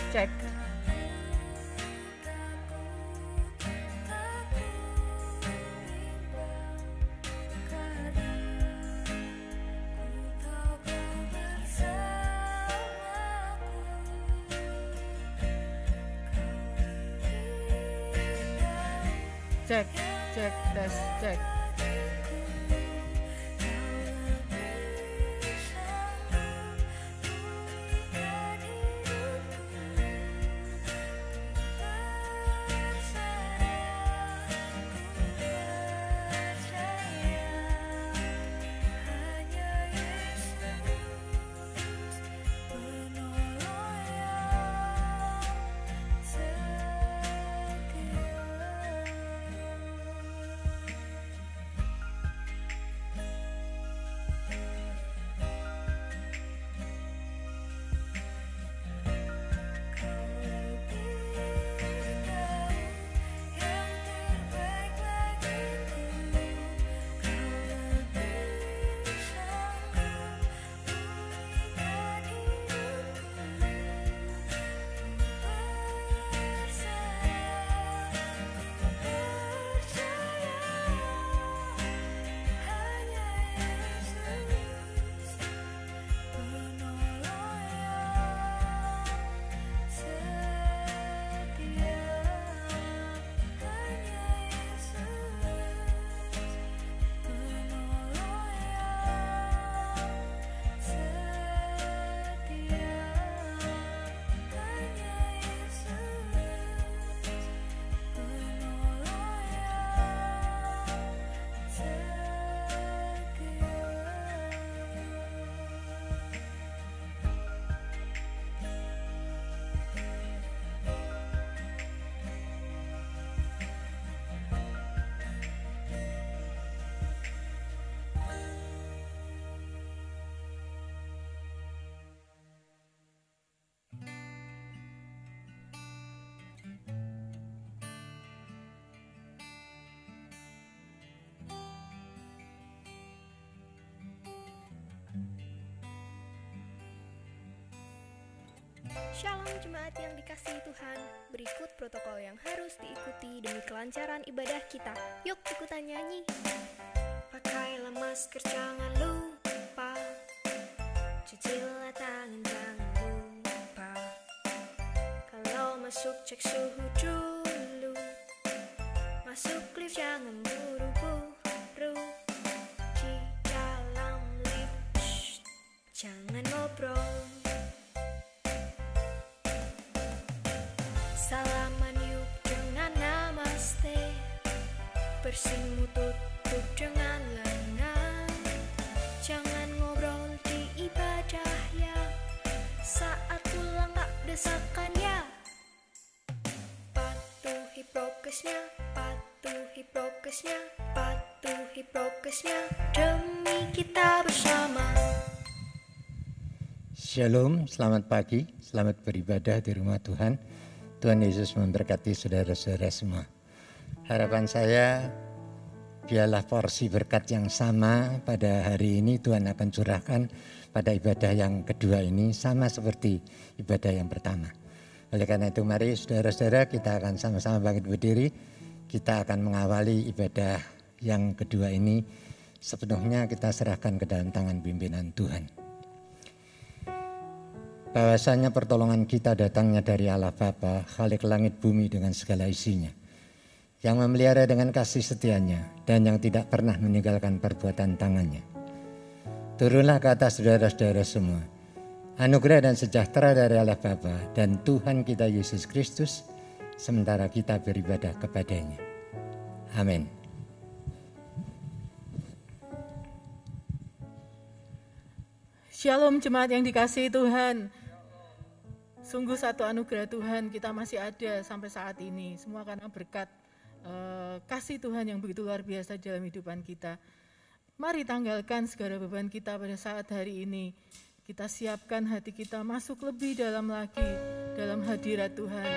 Cek. Cek, cek, tes, cek. Shalom jemaat yang dikasihi Tuhan. Berikut protokol yang harus diikuti demi kelancaran ibadah kita. Yuk ikutan nyanyi. Pakailah masker, jangan lupa. Cucilah tangan, jangan lupa. Kalau masuk cek suhu dulu. Masuk lift jangan buru-buru. Di dalam lift jangan ngobrol. Salaman yuk dengan namaste. Bersimu tutup dengan lengan. Jangan ngobrol di ibadah ya. Saat pulang tak desakan ya. Patuhi prokesnya, patuhi prokesnya, patuhi prokesnya. Demi kita bersama. Shalom, selamat pagi, selamat beribadah di rumah Tuhan. Tuhan Yesus memberkati saudara-saudara semua. Harapan saya, biarlah porsi berkat yang sama pada hari ini Tuhan akan curahkan pada ibadah yang kedua ini, sama seperti ibadah yang pertama. Oleh karena itu mari saudara-saudara kita akan sama-sama bangkit berdiri. Kita akan mengawali ibadah yang kedua ini, sepenuhnya kita serahkan ke dalam tangan pimpinan Tuhan. Bahwasanya pertolongan kita datangnya dari Allah Bapa, Khalik langit bumi dengan segala isinya, yang memelihara dengan kasih setianya dan yang tidak pernah meninggalkan perbuatan tangannya. Turunlah ke atas saudara-saudara semua, anugerah dan sejahtera dari Allah Bapa dan Tuhan kita Yesus Kristus, sementara kita beribadah kepadanya. Amin. Shalom jemaat yang dikasihi Tuhan. Sungguh satu anugerah Tuhan kita masih ada sampai saat ini. Semua karena berkat kasih Tuhan yang begitu luar biasa dalam kehidupan kita. Mari tanggalkan segala beban kita pada saat hari ini. Kita siapkan hati kita masuk lebih dalam lagi dalam hadirat Tuhan.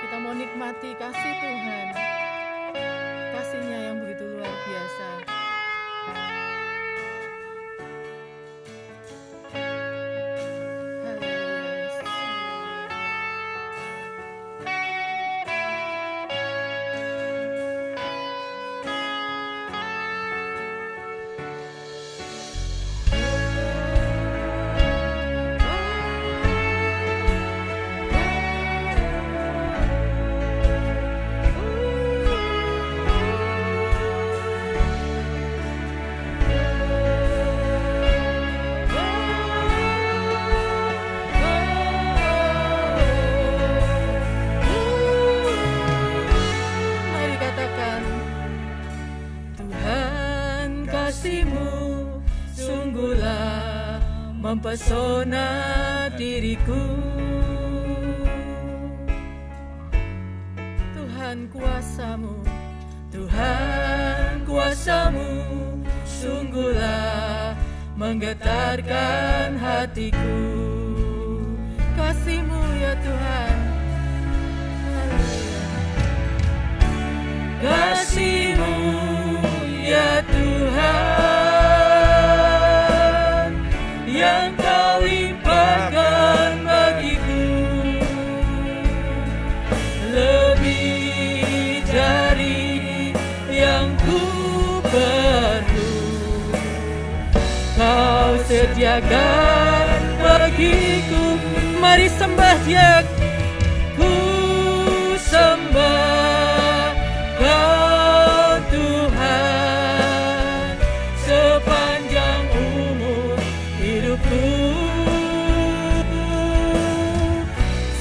Kita mau nikmati kasih Tuhan. Kasih-Nya yang begitu luar biasa. Haleluya. kasih-Mu sungguhlah mempesona diriku. Tuhan kuasa-Mu, Tuhan kuasa-Mu sungguhlah menggetarkan hatiku. Kasih-Mu ya Tuhan, kasih-Mu ya Tuhan yang Kau limpahkan bagiku, lebih dari yang ku perlu Kau sediakan bagiku. Mari sembah Dia, ku sembah Kau Tuhan sepanjang umur hidupku,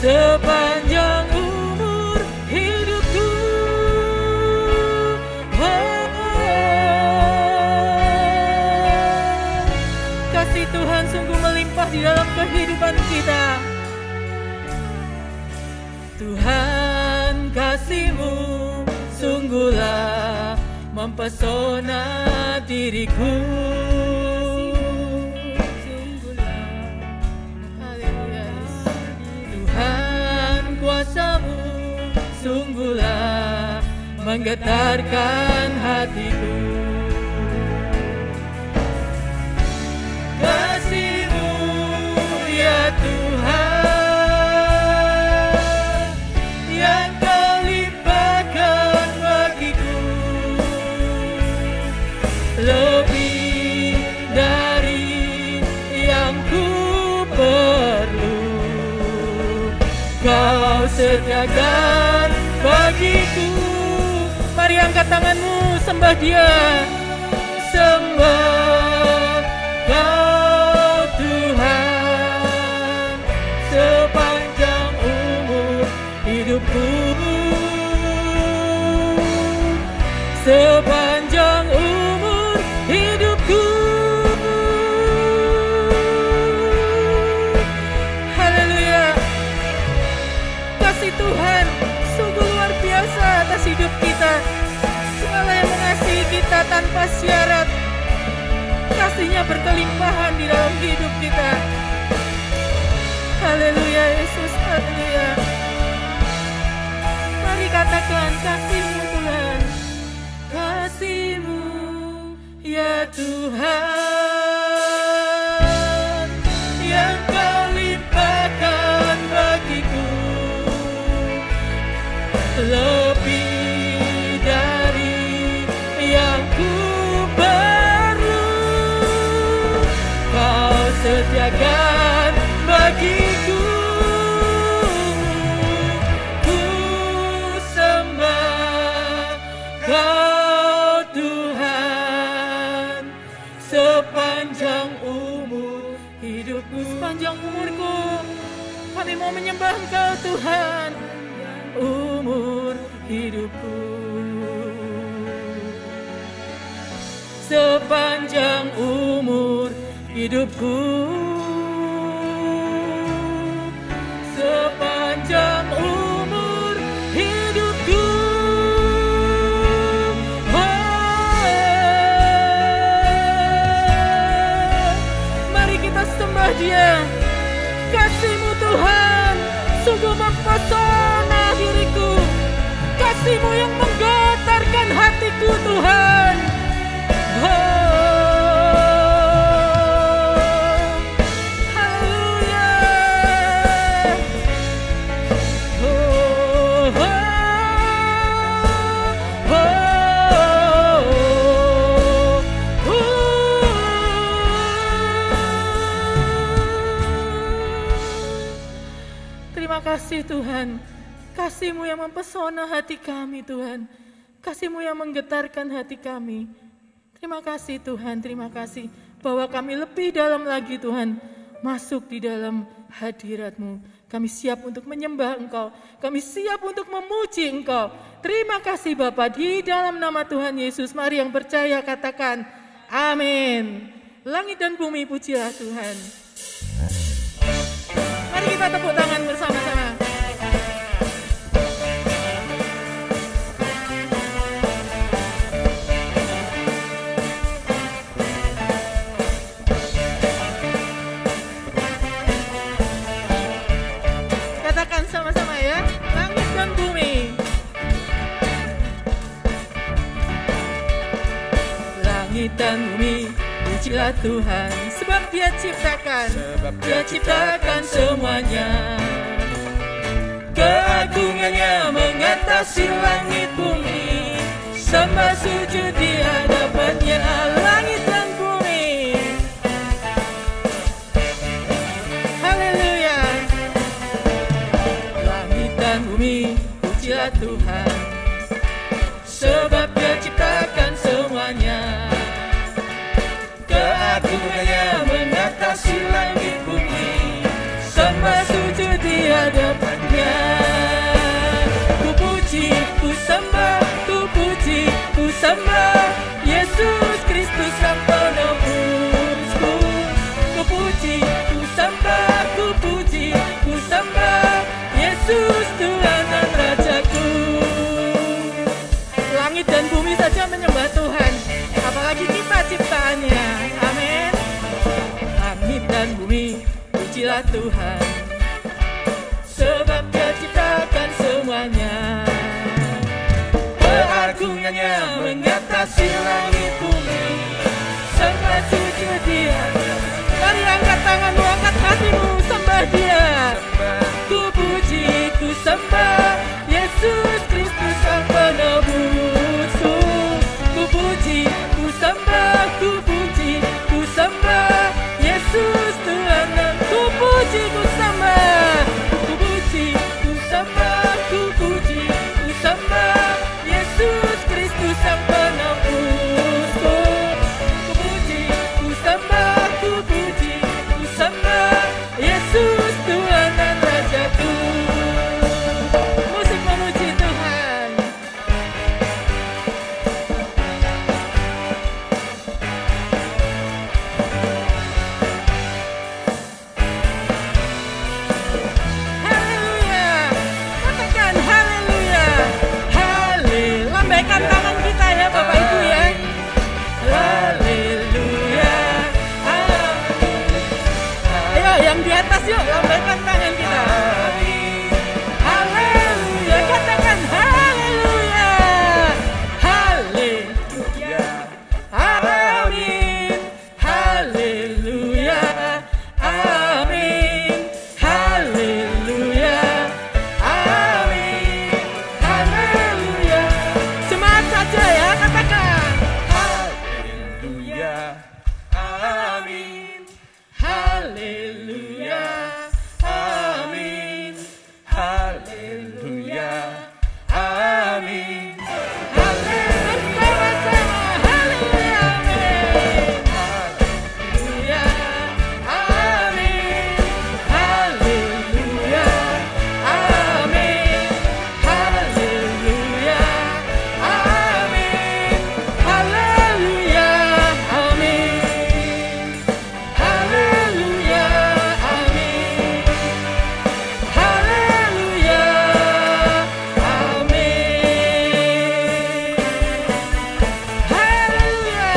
sepanjang umur hidupku. Kasih Tuhan sungguh melimpah di dalam kehidupan kita. Tuhan, kasih-Mu sungguhlah mempesona diriku. Haleluya. Tuhan, kuasa-Mu sungguhlah menggetarkan hatiku. Kasih-Mu ya Tuhan yang Kau limpahkan bagiku, lebih dari yang ku perlu Kau sediakan bagiku. Mari angkat tanganmu, sembah Dia, sembah Kau Tuhan sepanjang umur hidupku, sepanjang umur hidupku. Haleluya. Kasih Tuhan sungguh luar biasa atas hidup kita. Allah yang mengasihi kita tanpa syarat, kasih-Nya berkelimpahan di dalam hidup kita. Haleluya Yesus, haleluya. Mari katakan kasih-Mu Tuhan, kasih-Mu ya Tuhan yang Kau limpahkan bagiku, lebih dari yang ku perlu Kau sediakan bagiku. Ku sembah Kau Tuhan sepanjang umur hidupku. Sepanjang umurku kami mau menyembah Engkau Tuhan, umur hidupku. Sepanjang umur hidupku, sepanjang umur hidupku. Mari kita sembah Dia. Kasih-Mu Tuhan sungguh mempesona diriku, kasih-Mu yang menggetarkan hatiku Tuhan. Terima kasih Tuhan, kasih-Mu yang mempesona hati kami Tuhan, kasih-Mu yang menggetarkan hati kami. Terima kasih Tuhan, terima kasih bahwa kami lebih dalam lagi Tuhan, masuk di dalam hadirat-Mu. Kami siap untuk menyembah Engkau, kami siap untuk memuji Engkau. Terima kasih Bapa, di dalam nama Tuhan Yesus, mari yang percaya katakan Amin. Langit dan bumi pujilah Tuhan. Mari kita tepuk tangan bersama-sama. Katakan sama-sama ya, langit dan bumi. Langit dan bumi, pujilah Tuhan, sebab Dia ciptakan semuanya. Keagungannya mengatasi langit bumi, sembah sujud di hadapannya. Langit dan bumi, haleluya. Langit dan bumi, pujilah Tuhan, sebab Dia ciptakan semuanya. Keagungannya mengatasi langit bumi, sembah sujud di hadapannya. Ku puji, ku sembah, ku puji, ku sembah Yesus Kristus Sang Penebusku. Ku puji, ku sembah, ku puji, ku sembah Yesus Tuhan dan Rajaku. Langit dan bumi saja menyembah Tuhan, apalagi kita ciptaannya. Amin. Langit dan bumi, pujilah Tuhan, sebab Dia ciptakan semuanya. Keagungannya mengatasi langit bumi, sembah sujud Dia. Mari angkat tanganmu, angkat hatimu, sembah Dia. Ku puji, ku sembah Yesus Kristus Sang Penebusku. Ku puji, ku sembah, ku puji, ku sembah Yesus Tuhan dan ku puji, ku sembah, ku puji, ku sembah, ku puji, ku sembah Yesus Kristus Sang Penebusku. Ku puji, ku sembah, ku puji, ku sembah Yesus Tuhan dan Rajaku. Musik memuji Tuhan. Haleluya. Katakan haleluya. Haleluya. Lambaikan tangan kita ya Bapak Ibu ya. Haleluya. Ayo yang di atas yuk, lambaikan tangan kita. Haleluya. Katakan haleluya. Haleluya. Amin. Haleluya. Amin. Haleluya. Amin. Haleluya. Semangat saja ya, katakan haleluya. Amin. Haleluya. Amin. Haleluya. Amin. Haleluya. Haleluya. Amin. Haleluya. Amin. Haleluya. Amin. Haleluya. Amin. Haleluya. Amin. Haleluya. Amin. Haleluya.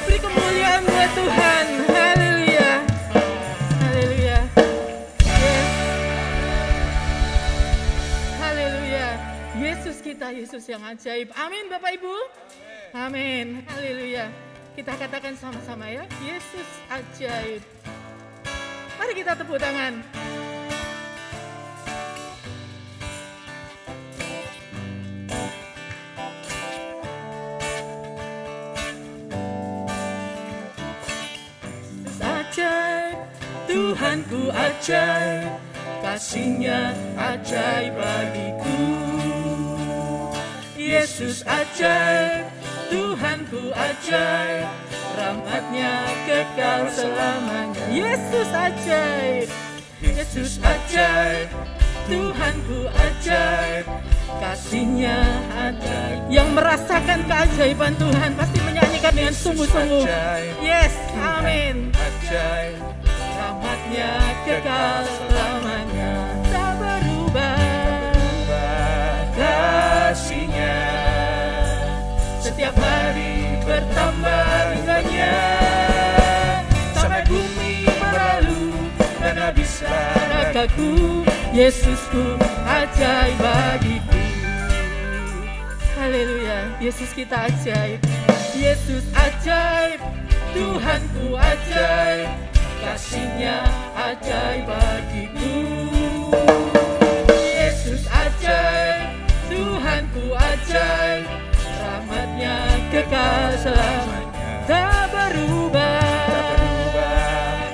Beri kemuliaan buat Tuhan. Haleluya. Haleluya. Yes. Haleluya. Yesus kita, Yesus yang ajaib. Amin Bapak Ibu. Amin. Haleluya. Kita katakan sama-sama ya, Yesus ajaib. Mari kita tepuk tangan. Yesus ajaib, Tuhanku ajaib, kasih-Nya ajaib bagiku. Yesus ajaib, Tuhanku ajaib, rahmat-Nya kekal selamanya. Yesus ajaib, Yesus ajaib, Tuhanku ajaib, kasih-Nya ajaib. Yang merasakan keajaiban Tuhan pasti menyanyikan dengan dengan sungguh-sungguh. Yes, amin. Rahmatnya kekal selamanya, tak berubah kasihnya, setiap hari bertambah indahnya, sampai bumi berlalu dan habislah ragaku. Yesusku ajaib bagiku. Haleluya, Yesus kita ajaib. Yesus ajaib, Tuhanku ajaib, kasihnya ajaib bagiku. Yesus ajaib, Tuhanku ajaib, rahmatnya kekal selamanya, tak berubah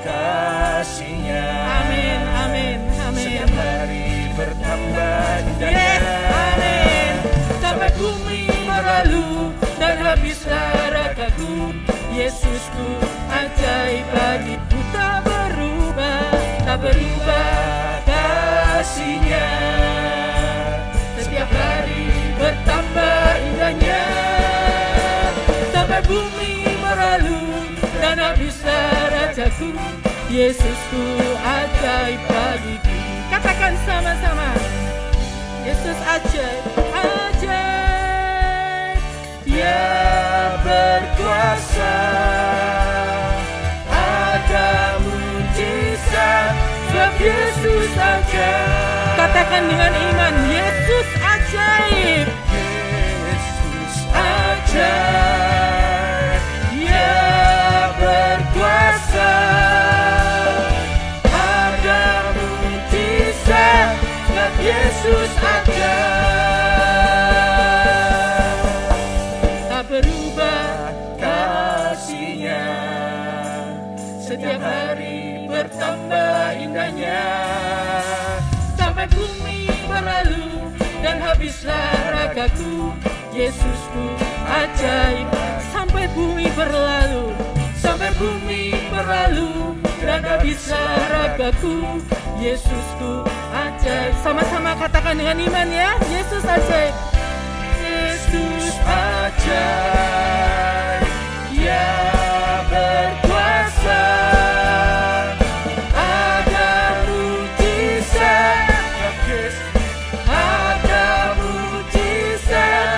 kasihnya. Amin, amin, amin. Setiap hari bertambah indahnya. Yes, amin. Sampai bumi berlalu dan habislah ragaku. Yesusku ajaib bagiku, tak berubah kasihnya. Setiap hari bertambah indahnya, sampai bumi berlalu dan habislah rajaku. Yesusku ajaib bagiku. Katakan sama-sama, Yesus ajaib, ajaib. Dia berkuasa, ada mujizat, sebab Yesus ajaib. Katakan dengan iman, Yesus ajaib. Yesus ajaib. Dia berkuasa, ada mujizat, sebab Yesus ajaib. Tak berubah Kasihnya setiap hari bertambah indahnya, sampai bumi berlalu dan habislah ragaku. Yesusku ajaib. Sampai bumi berlalu, sampai bumi berlalu dan habislah ragaku. Yesusku ajaib. Sama-sama katakan dengan iman ya, Yesus ajaib. Yesus ajaib. Dia berkuasa, ada mujizat, ada mujizat,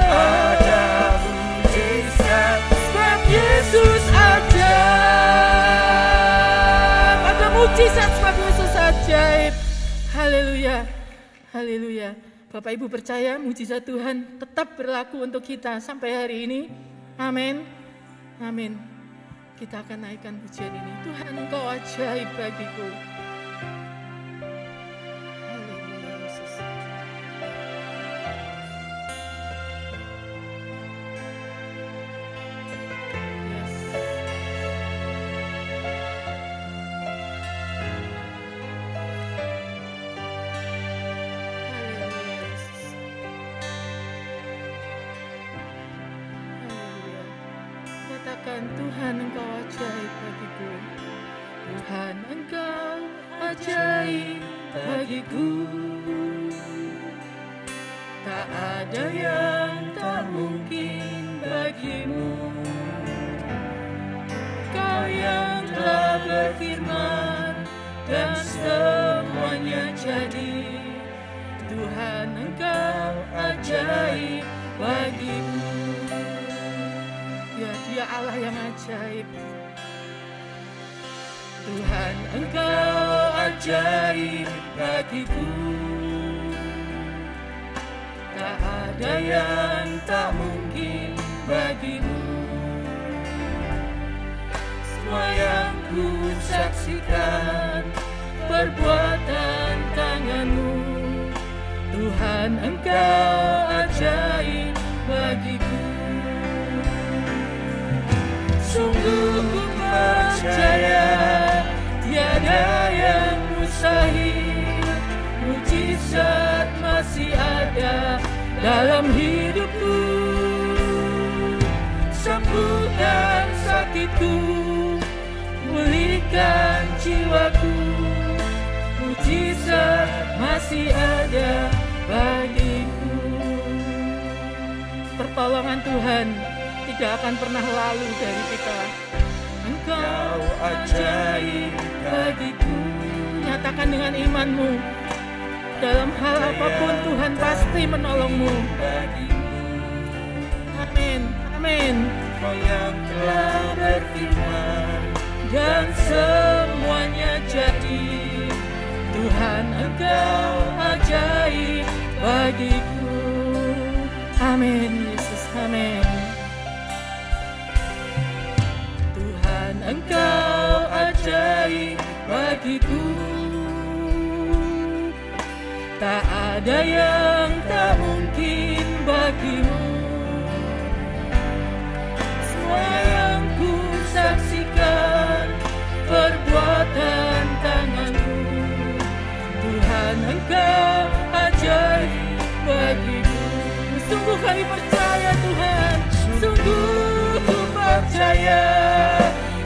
ada mujizat, sebab Yesus ajaib. ada mujizat sebab Yesus ajaib. Haleluya, haleluya. Bapak Ibu percaya mujizat Tuhan tetap berlaku untuk kita sampai hari ini. Amin, amin. Kita akan naikkan pujian ini. Tuhan, Engkau ajaib bagiku. Haleluya, Yesus. Yes. Haleluya, Yesus. Haleluya. Katakan, Tuhan Engkau ajaib bagiku. Tuhan Engkau ajaib bagiku. Tak ada yang tak mungkin bagimu. Kau yang telah berfirman dan semuanya jadi. Tuhan Engkau ajaib bagimu. Ya, Dia Allah yang ajaib. Tuhan Engkau ajaib bagiku. Tak ada yang tak mungkin bagimu. Semua yang ku saksikan perbuatan tanganmu. Tuhan Engkau ajaib bagiku. Sungguh ku percaya tiada yang mustahil. Mujizat masih ada dalam hidupku. Sembuhkan sakitku, pulihkan jiwaku. Mujizat masih ada bagiku. Pertolongan Tuhan tidak akan pernah lalu dari kita. Engkau ajaib bagiku. Nyatakan dengan imanmu. Dalam hal apapun Tuhan pasti menolongmu. Amin. Amin. Kau yang telah berfirman Dan semuanya jadi. Tuhan Engkau ajaib bagiku. Amin Yesus. Amin. Tuhan Engkau ajaib bagiku. Tak ada yang tak mungkin bagimu. Semua yang ku saksikan perbuatan tanganmu. Tuhan Engkau ajaib bagimu. Sungguh kami percaya Tuhan. Sungguh ku percaya.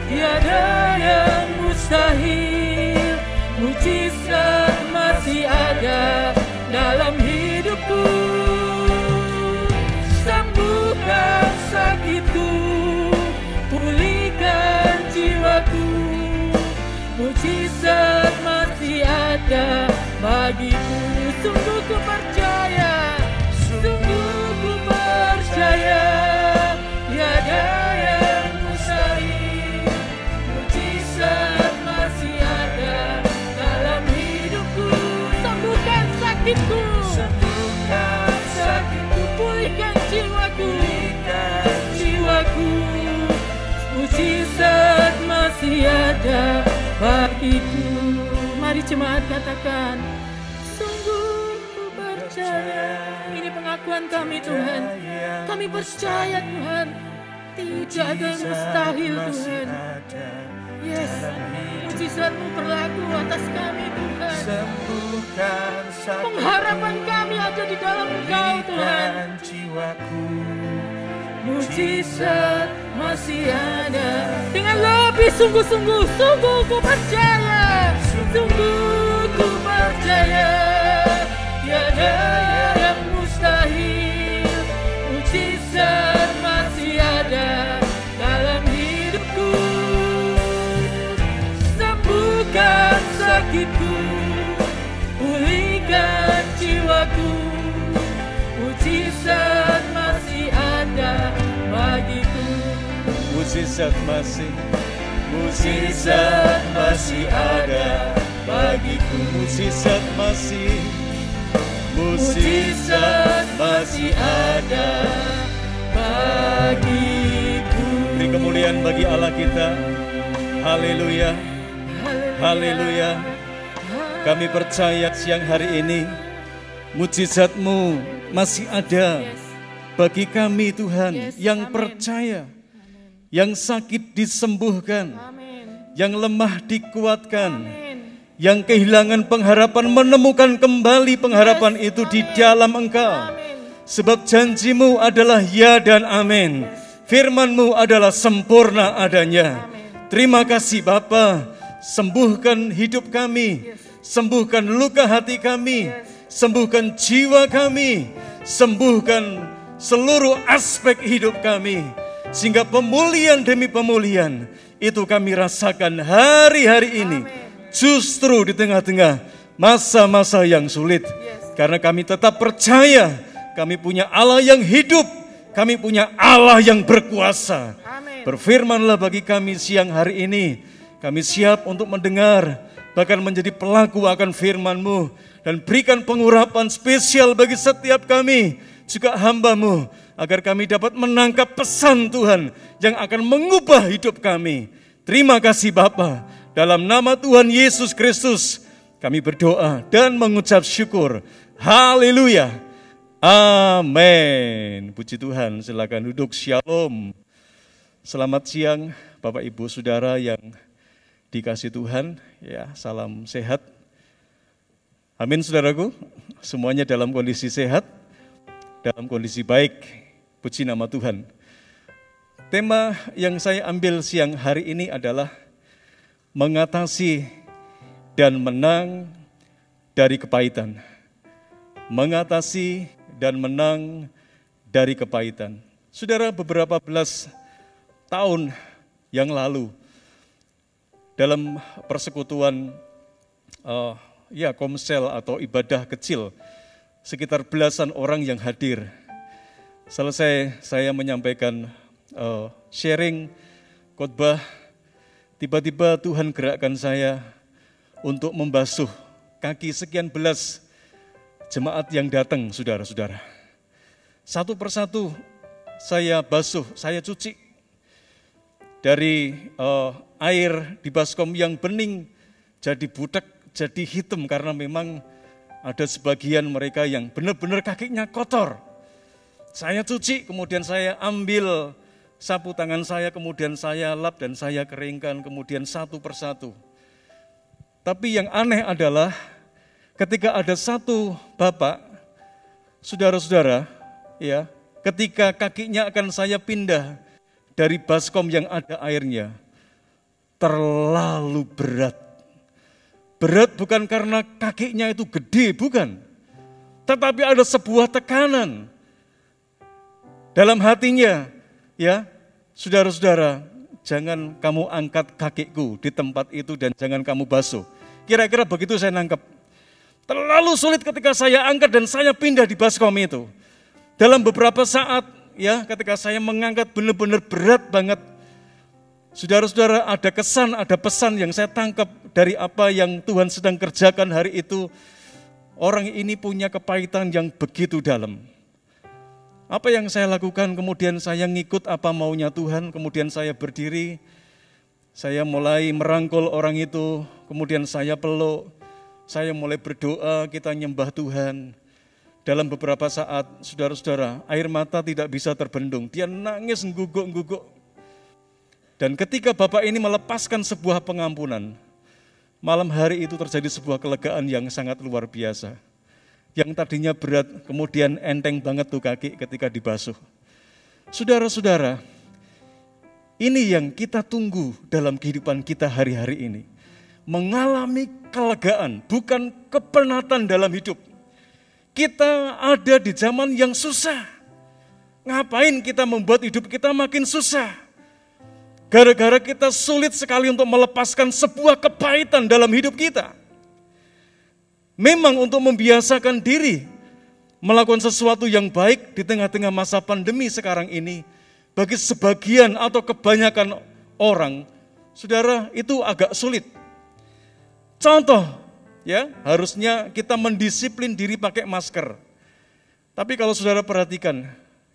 Tiada yang mustahil. Mujizat masih ada dalam hidupku. Sembuhkan sakitku, pulihkan jiwaku. Mujizat masih ada bagiku. Sungguh ku percaya, sungguh ku percaya. Tiada yang mustahil. Mujizat masih ada dalam hidupku. Sembuhkan sakitku, sembuhkan sakitku, pulihkan jiwaku. pulihkan Jiwaku, mujizat masih ada bagiku. Mari jemaat katakan, sungguh ku percaya. Ini pengakuan kami Tuhan. Kami percaya Tuhan. Tidak ada yang mustahil Tuhan. Yes, mujizat-Mu berlaku atas kami Tuhan. sembuhkan sakitku, Pengharapan kami ada di dalam Engkau Tuhan. pulihkan jiwaku. Mujizat masih ada. Dengan lebih sungguh-sungguh, sungguh ku percaya. Sungguh ku percaya. Tiada yang mustahil. Mujizat masih ada dalam hidupku. Sembuhkan sakitku, pulihkan jiwaku. Mujizat masih ada bagiku. Mujizat masih ada bagiku. Mujizat masih ada bagiku. Beri kemuliaan bagi Allah kita. Haleluya. Haleluya. Kami percaya siang hari ini mujizat-Mu masih ada bagi kami Tuhan yang percaya, yang sakit disembuhkan, yang lemah dikuatkan, yang kehilangan pengharapan menemukan kembali pengharapan itu di dalam Engkau. Sebab janji-Mu adalah ya dan amin. Firman-Mu adalah sempurna adanya. Terima kasih Bapa. Sembuhkan hidup kami, sembuhkan luka hati kami, sembuhkan jiwa kami, sembuhkan seluruh aspek hidup kami, sehingga pemulihan demi pemulihan itu kami rasakan hari-hari ini. Justru di tengah-tengah masa-masa yang sulit, karena kami tetap percaya kami punya Allah yang hidup, kami punya Allah yang berkuasa. Berfirmanlah bagi kami siang hari ini. Kami siap untuk mendengar, bahkan menjadi pelaku akan firman-Mu. Dan berikan pengurapan spesial bagi setiap kami, juga hamba-Mu, agar kami dapat menangkap pesan Tuhan yang akan mengubah hidup kami. Terima kasih Bapa. Dalam nama Tuhan Yesus Kristus, kami berdoa dan mengucap syukur. Haleluya. Amin. Puji Tuhan, silakan duduk. Shalom. Selamat siang Bapak Ibu Saudara yang dikasih Tuhan, ya, salam sehat. Amin saudaraku, semuanya dalam kondisi sehat, dalam kondisi baik, puji nama Tuhan. Tema yang saya ambil siang hari ini adalah mengatasi dan menang dari kepahitan. Mengatasi dan menang dari kepahitan. Saudara, beberapa belas tahun yang lalu dalam persekutuan komsel atau ibadah kecil, sekitar belasan orang yang hadir. Selesai saya menyampaikan sharing khotbah, tiba-tiba Tuhan gerakkan saya untuk membasuh kaki sekian belas jemaat yang datang, saudara-saudara. Satu persatu saya basuh, saya cuci dari air di baskom yang bening jadi butek, jadi hitam karena memang ada sebagian mereka yang benar-benar kakinya kotor. Saya cuci, kemudian saya ambil sapu tangan saya, kemudian saya lap dan saya keringkan, kemudian satu persatu. Tapi yang aneh adalah ketika ada satu bapak, saudara-saudara, ya, ketika kakinya akan saya pindah dari baskom yang ada airnya, terlalu berat. Berat bukan karena kakinya itu gede, bukan. Tetapi ada sebuah tekanan dalam hatinya, ya, saudara-saudara, jangan kamu angkat kakiku di tempat itu dan jangan kamu basuh. Kira-kira begitu saya nangkep. Terlalu sulit ketika saya angkat dan saya pindah di baskom itu. Dalam beberapa saat, ya, ketika saya mengangkat benar-benar berat banget. Saudara-saudara, ada kesan, ada pesan yang saya tangkap dari apa yang Tuhan sedang kerjakan hari itu. Orang ini punya kepahitan yang begitu dalam. Apa yang saya lakukan, kemudian saya ngikut apa maunya Tuhan, kemudian saya berdiri, saya mulai merangkul orang itu, kemudian saya peluk, saya mulai berdoa, kita nyembah Tuhan. Dalam beberapa saat, saudara-saudara, air mata tidak bisa terbendung, dia nangis ngguguk-ngguguk. Dan ketika Bapak ini melepaskan sebuah pengampunan, malam hari itu terjadi sebuah kelegaan yang sangat luar biasa. Yang tadinya berat, kemudian enteng banget tuh kaki ketika dibasuh. Saudara-saudara, ini yang kita tunggu dalam kehidupan kita hari-hari ini. Mengalami kelegaan, bukan kepenatan dalam hidup. Kita ada di zaman yang susah. Ngapain kita membuat hidup kita makin susah? Gara-gara kita sulit sekali untuk melepaskan sebuah kepahitan dalam hidup kita. Memang untuk membiasakan diri melakukan sesuatu yang baik di tengah-tengah masa pandemi sekarang ini, bagi sebagian atau kebanyakan orang, saudara, itu agak sulit. Contoh, ya, harusnya kita mendisiplin diri pakai masker. Tapi kalau saudara perhatikan,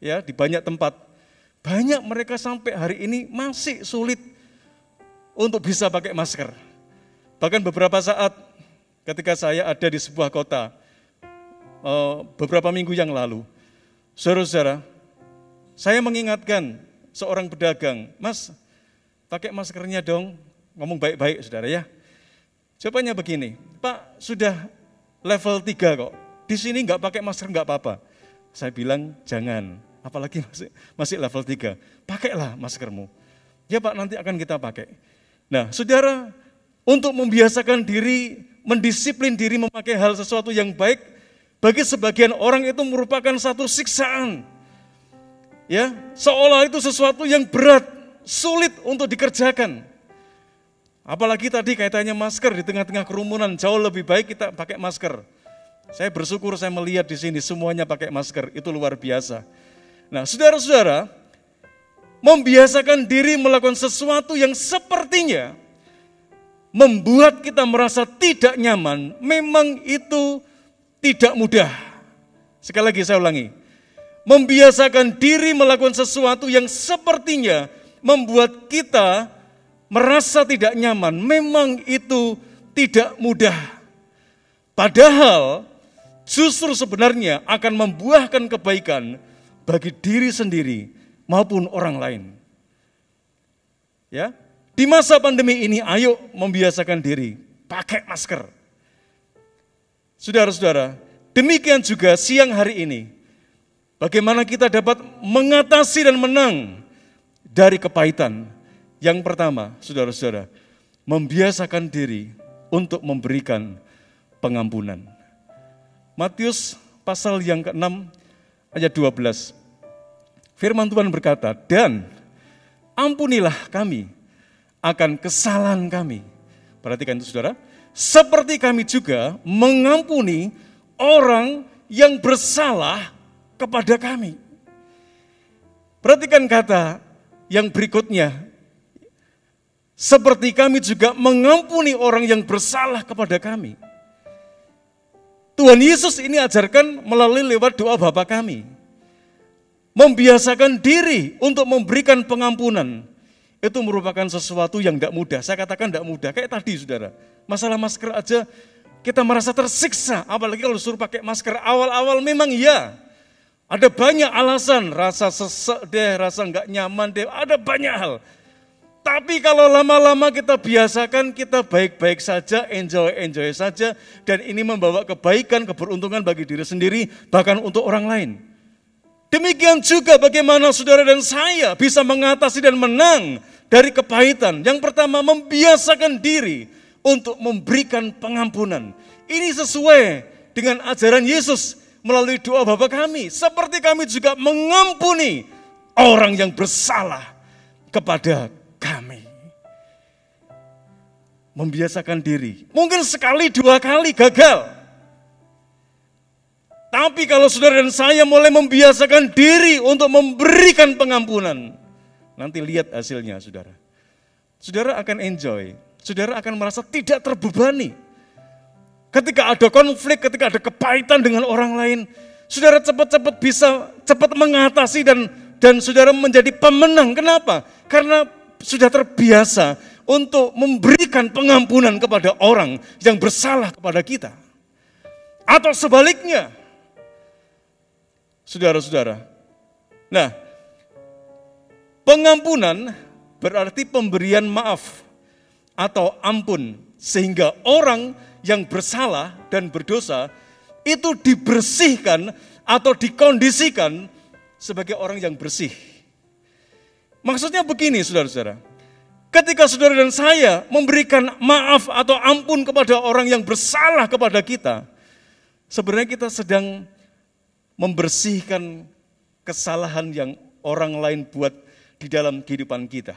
ya, di banyak tempat, banyak mereka sampai hari ini masih sulit untuk bisa pakai masker. Bahkan beberapa saat ketika saya ada di sebuah kota, beberapa minggu yang lalu, saudara-saudara, saya mengingatkan seorang pedagang, Mas, pakai maskernya dong, ngomong baik-baik saudara ya. Jawabannya begini, Pak, sudah level 3 kok, di sini nggak pakai masker nggak apa-apa. Saya bilang jangan, apalagi masih level 3, pakailah maskermu. Ya Pak, nanti akan kita pakai. Nah saudara, untuk membiasakan diri, mendisiplin diri memakai hal sesuatu yang baik, bagi sebagian orang itu merupakan satu siksaan. Ya, seolah itu sesuatu yang berat, sulit untuk dikerjakan. Apalagi tadi kaitannya masker di tengah-tengah kerumunan, jauh lebih baik kita pakai masker. Saya bersyukur saya melihat di sini semuanya pakai masker, itu luar biasa. Nah, saudara-saudara, membiasakan diri melakukan sesuatu yang sepertinya membuat kita merasa tidak nyaman, memang itu tidak mudah. Sekali lagi saya ulangi, membiasakan diri melakukan sesuatu yang sepertinya membuat kita merasa tidak nyaman, memang itu tidak mudah. Padahal justru sebenarnya akan membuahkan kebaikan bagi diri sendiri maupun orang lain. Ya, di masa pandemi ini ayo membiasakan diri pakai masker. Saudara-saudara, demikian juga siang hari ini, bagaimana kita dapat mengatasi dan menang dari kepahitan. Yang pertama, saudara-saudara, membiasakan diri untuk memberikan pengampunan. Matius pasal yang ke-6 ayat 12. Firman Tuhan berkata, dan ampunilah kami akan kesalahan kami. Perhatikan itu saudara, seperti kami juga mengampuni orang yang bersalah kepada kami. Perhatikan kata yang berikutnya, seperti kami juga mengampuni orang yang bersalah kepada kami. Tuhan Yesus ini ajarkan melalui lewat doa Bapa kami. Membiasakan diri untuk memberikan pengampunan. Itu merupakan sesuatu yang tidak mudah. Saya katakan tidak mudah, kayak tadi saudara. Masalah masker aja kita merasa tersiksa. Apalagi kalau suruh pakai masker awal-awal memang iya. Ada banyak alasan, rasa sesek deh, rasa nggak nyaman deh, ada banyak hal. Tapi kalau lama-lama kita biasakan, kita baik-baik saja, enjoy saja. Dan ini membawa kebaikan, keberuntungan bagi diri sendiri, bahkan untuk orang lain. Demikian juga bagaimana saudara dan saya bisa mengatasi dan menang dari kepahitan. Yang pertama, membiasakan diri untuk memberikan pengampunan. Ini sesuai dengan ajaran Yesus melalui doa Bapa kami. Seperti kami juga mengampuni orang yang bersalah kepada kami. Membiasakan diri. Mungkin sekali, dua kali gagal. Tapi kalau saudara dan saya mulai membiasakan diri untuk memberikan pengampunan, nanti lihat hasilnya saudara. Saudara akan enjoy, saudara akan merasa tidak terbebani. Ketika ada konflik, ketika ada kepahitan dengan orang lain, saudara cepat-cepat bisa cepat mengatasi dan saudara menjadi pemenang. Kenapa? Karena sudah terbiasa untuk memberikan pengampunan kepada orang yang bersalah kepada kita. Atau sebaliknya, saudara-saudara. Nah, pengampunan berarti pemberian maaf atau ampun. Sehingga orang yang bersalah dan berdosa itu dibersihkan atau dikondisikan sebagai orang yang bersih. Maksudnya begini saudara-saudara. Ketika saudara dan saya memberikan maaf atau ampun kepada orang yang bersalah kepada kita, sebenarnya kita sedang membersihkan kesalahan yang orang lain buat di dalam kehidupan kita.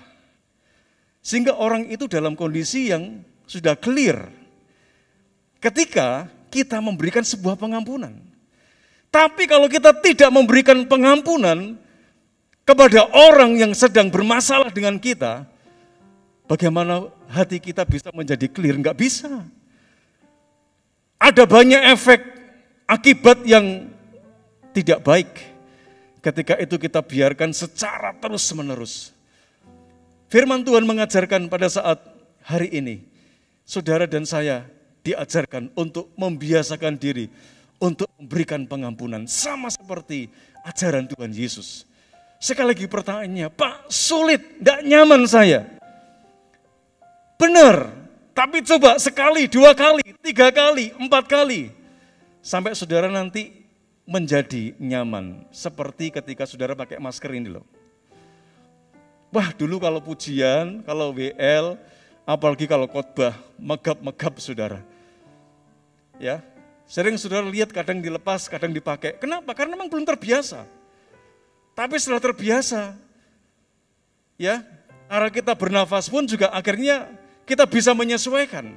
Sehingga orang itu dalam kondisi yang sudah clear. Ketika kita memberikan sebuah pengampunan. Tapi kalau kita tidak memberikan pengampunan kepada orang yang sedang bermasalah dengan kita, bagaimana hati kita bisa menjadi clear? Enggak bisa. Ada banyak efek akibat yang tidak baik ketika itu kita biarkan secara terus-menerus. Firman Tuhan mengajarkan pada saat hari ini, saudara dan saya diajarkan untuk membiasakan diri untuk memberikan pengampunan. Sama seperti ajaran Tuhan Yesus. Sekali lagi pertanyaannya, Pak, sulit, tidak nyaman saya. Benar, tapi coba sekali, dua kali, tiga kali, empat kali. Sampai saudara nanti menjadi nyaman. Seperti ketika saudara pakai masker ini loh. Wah, dulu kalau pujian, kalau WL, apalagi kalau khotbah, megap-megap saudara. Ya, sering saudara lihat kadang dilepas, kadang dipakai. Kenapa? Karena memang belum terbiasa. Tapi setelah terbiasa, ya, cara kita bernafas pun juga akhirnya kita bisa menyesuaikan.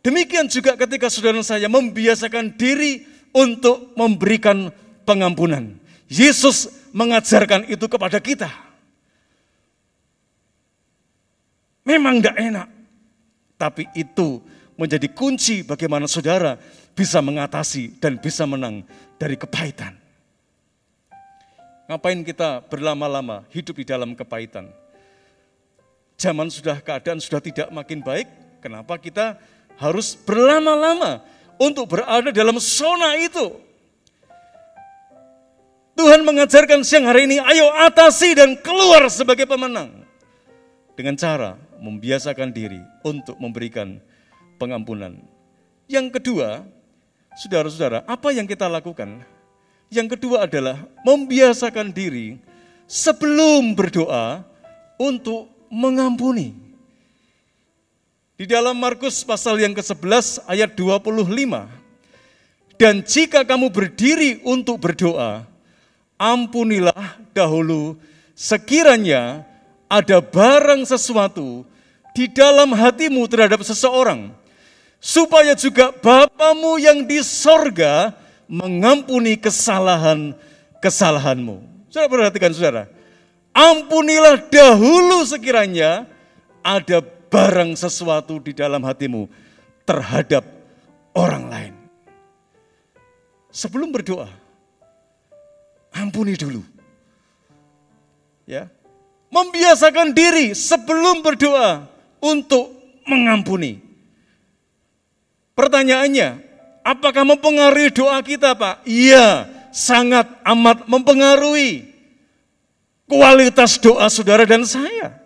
Demikian juga ketika saudara saya membiasakan diri untuk memberikan pengampunan. Yesus mengajarkan itu kepada kita. Memang tidak enak, tapi itu menjadi kunci bagaimana saudara bisa mengatasi dan bisa menang dari kepahitan. Ngapain kita berlama-lama hidup di dalam kepahitan? Keadaan sudah tidak makin baik, kenapa kita harus berlama-lama untuk berada dalam zona itu? Tuhan mengajarkan siang hari ini, ayo atasi dan keluar sebagai pemenang. Dengan cara membiasakan diri untuk memberikan pengampunan. Yang kedua, saudara-saudara, apa yang kita lakukan? Yang kedua adalah membiasakan diri sebelum berdoa untuk mengampuni. Di dalam Markus pasal yang ke-11 ayat 25. Dan jika kamu berdiri untuk berdoa, ampunilah dahulu sekiranya ada barang sesuatu di dalam hatimu terhadap seseorang, supaya juga Bapamu yang di sorga mengampuni kesalahanmu. Saudara perhatikan saudara, ampunilah dahulu sekiranya ada barang sesuatu di dalam hatimu terhadap orang lain. Sebelum berdoa, ampuni dulu. Ya. Membiasakan diri sebelum berdoa untuk mengampuni. Pertanyaannya, apakah mempengaruhi doa kita, Pak? Iya, sangat amat mempengaruhi kualitas doa saudara dan saya.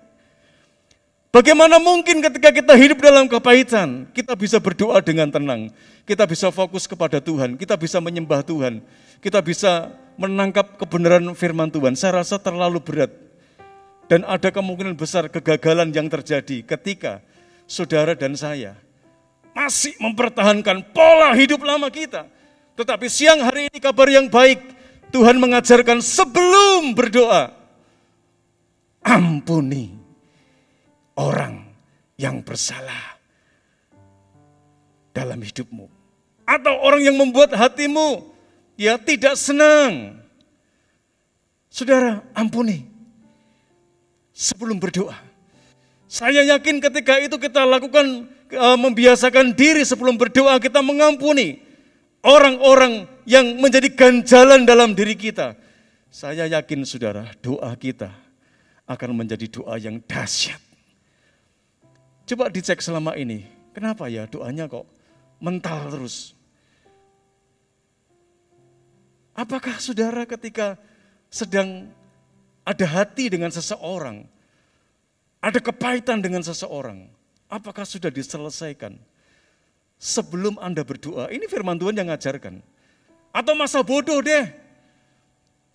Bagaimana mungkin ketika kita hidup dalam kepahitan, kita bisa berdoa dengan tenang, kita bisa fokus kepada Tuhan, kita bisa menyembah Tuhan, kita bisa menangkap kebenaran firman Tuhan. Saya rasa terlalu berat. Dan ada kemungkinan besar kegagalan yang terjadi ketika saudara dan saya masih mempertahankan pola hidup lama kita. Tetapi siang hari ini kabar yang baik, Tuhan mengajarkan sebelum berdoa, ampuni orang yang bersalah dalam hidupmu. Atau orang yang membuat hatimu ya tidak senang. Saudara, ampuni sebelum berdoa. Saya yakin ketika itu kita lakukan, membiasakan diri sebelum berdoa, kita mengampuni orang-orang yang menjadi ganjalan dalam diri kita. Saya yakin saudara, doa kita akan menjadi doa yang dahsyat. Coba dicek selama ini, kenapa ya doanya kok mental terus? Apakah saudara ketika sedang ada hati dengan seseorang, ada kepahitan dengan seseorang, apakah sudah diselesaikan sebelum Anda berdoa? Ini firman Tuhan yang ngajarkan. Atau masa bodoh deh.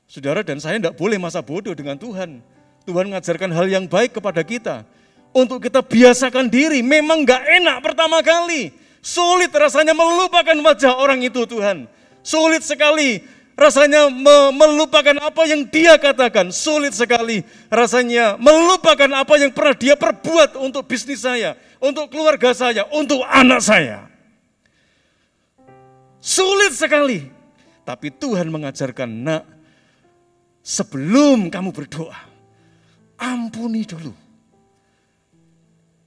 Saudara dan saya tidak boleh masa bodoh dengan Tuhan. Tuhan mengajarkan hal yang baik kepada kita. Untuk kita biasakan diri, memang gak enak pertama kali. Sulit rasanya melupakan wajah orang itu Tuhan. Sulit sekali rasanya melupakan apa yang dia katakan. Sulit sekali rasanya melupakan apa yang pernah dia perbuat untuk bisnis saya, untuk keluarga saya, untuk anak saya. Sulit sekali. Tapi Tuhan mengajarkan, nak, sebelum kamu berdoa, ampuni dulu.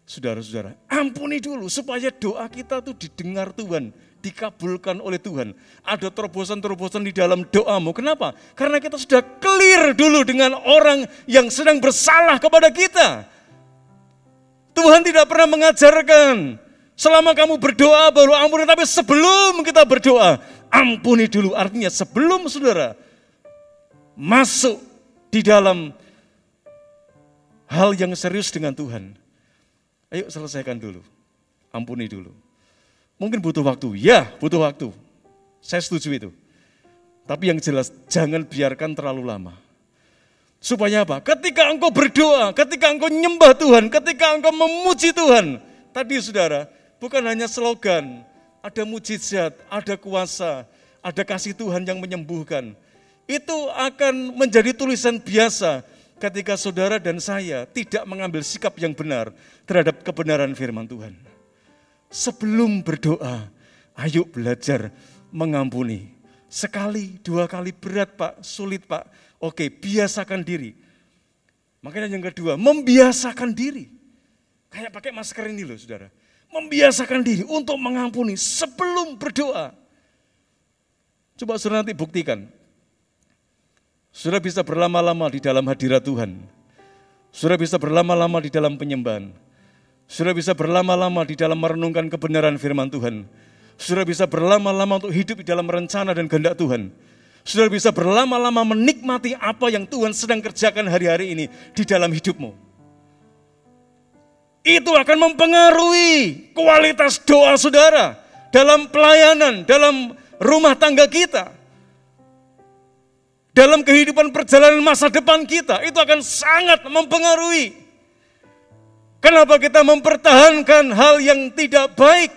Saudara-saudara, ampuni dulu supaya doa kita tuh didengar Tuhan, dikabulkan oleh Tuhan. Ada terobosan-terobosan di dalam doamu. Kenapa? Karena kita sudah clear dulu dengan orang yang sedang bersalah kepada kita. Tuhan tidak pernah mengajarkan selama kamu berdoa baru ampuni, tapi sebelum kita berdoa, ampuni dulu. Artinya sebelum saudara masuk di dalam hal yang serius dengan Tuhan, ayo selesaikan dulu, ampuni dulu. Mungkin butuh waktu, ya butuh waktu, saya setuju itu. Tapi yang jelas jangan biarkan terlalu lama. Supaya apa? Ketika engkau berdoa, ketika engkau nyembah Tuhan, ketika engkau memuji Tuhan, tadi saudara, bukan hanya slogan, ada mujizat, ada kuasa, ada kasih Tuhan yang menyembuhkan. Itu akan menjadi tulisan biasa ketika saudara dan saya tidak mengambil sikap yang benar terhadap kebenaran firman Tuhan. Sebelum berdoa, ayo belajar mengampuni. Sekali, dua kali berat Pak, sulit Pak. Oke, biasakan diri. Makanya yang kedua, membiasakan diri. Kayak pakai masker ini loh saudara. Membiasakan diri untuk mengampuni sebelum berdoa. Coba saudara nanti buktikan. Saudara bisa berlama-lama di dalam hadirat Tuhan. Saudara bisa berlama-lama di dalam penyembahan. Saudara bisa berlama-lama di dalam merenungkan kebenaran firman Tuhan. Saudara bisa berlama-lama untuk hidup di dalam rencana dan kehendak Tuhan. Saudara bisa berlama-lama menikmati apa yang Tuhan sedang kerjakan hari-hari ini di dalam hidupmu. Itu akan mempengaruhi kualitas doa saudara dalam pelayanan, dalam rumah tangga kita. Dalam kehidupan perjalanan masa depan kita, itu akan sangat mempengaruhi. Kenapa kita mempertahankan hal yang tidak baik?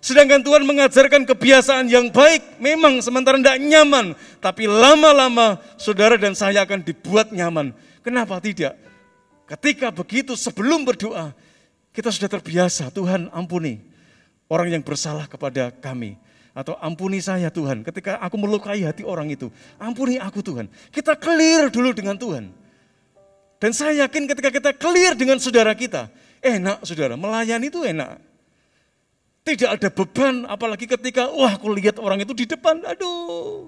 Sedangkan Tuhan mengajarkan kebiasaan yang baik, memang sementara tidak nyaman, tapi lama-lama saudara dan saya akan dibuat nyaman. Kenapa tidak? Ketika begitu sebelum berdoa, kita sudah terbiasa, Tuhan ampuni orang yang bersalah kepada kami. Atau ampuni saya Tuhan, ketika aku melukai hati orang itu, ampuni aku Tuhan. Kita clear dulu dengan Tuhan. Dan saya yakin ketika kita clear dengan saudara kita, enak saudara, melayani itu enak. Tidak ada beban, apalagi ketika, aku lihat orang itu di depan, aduh.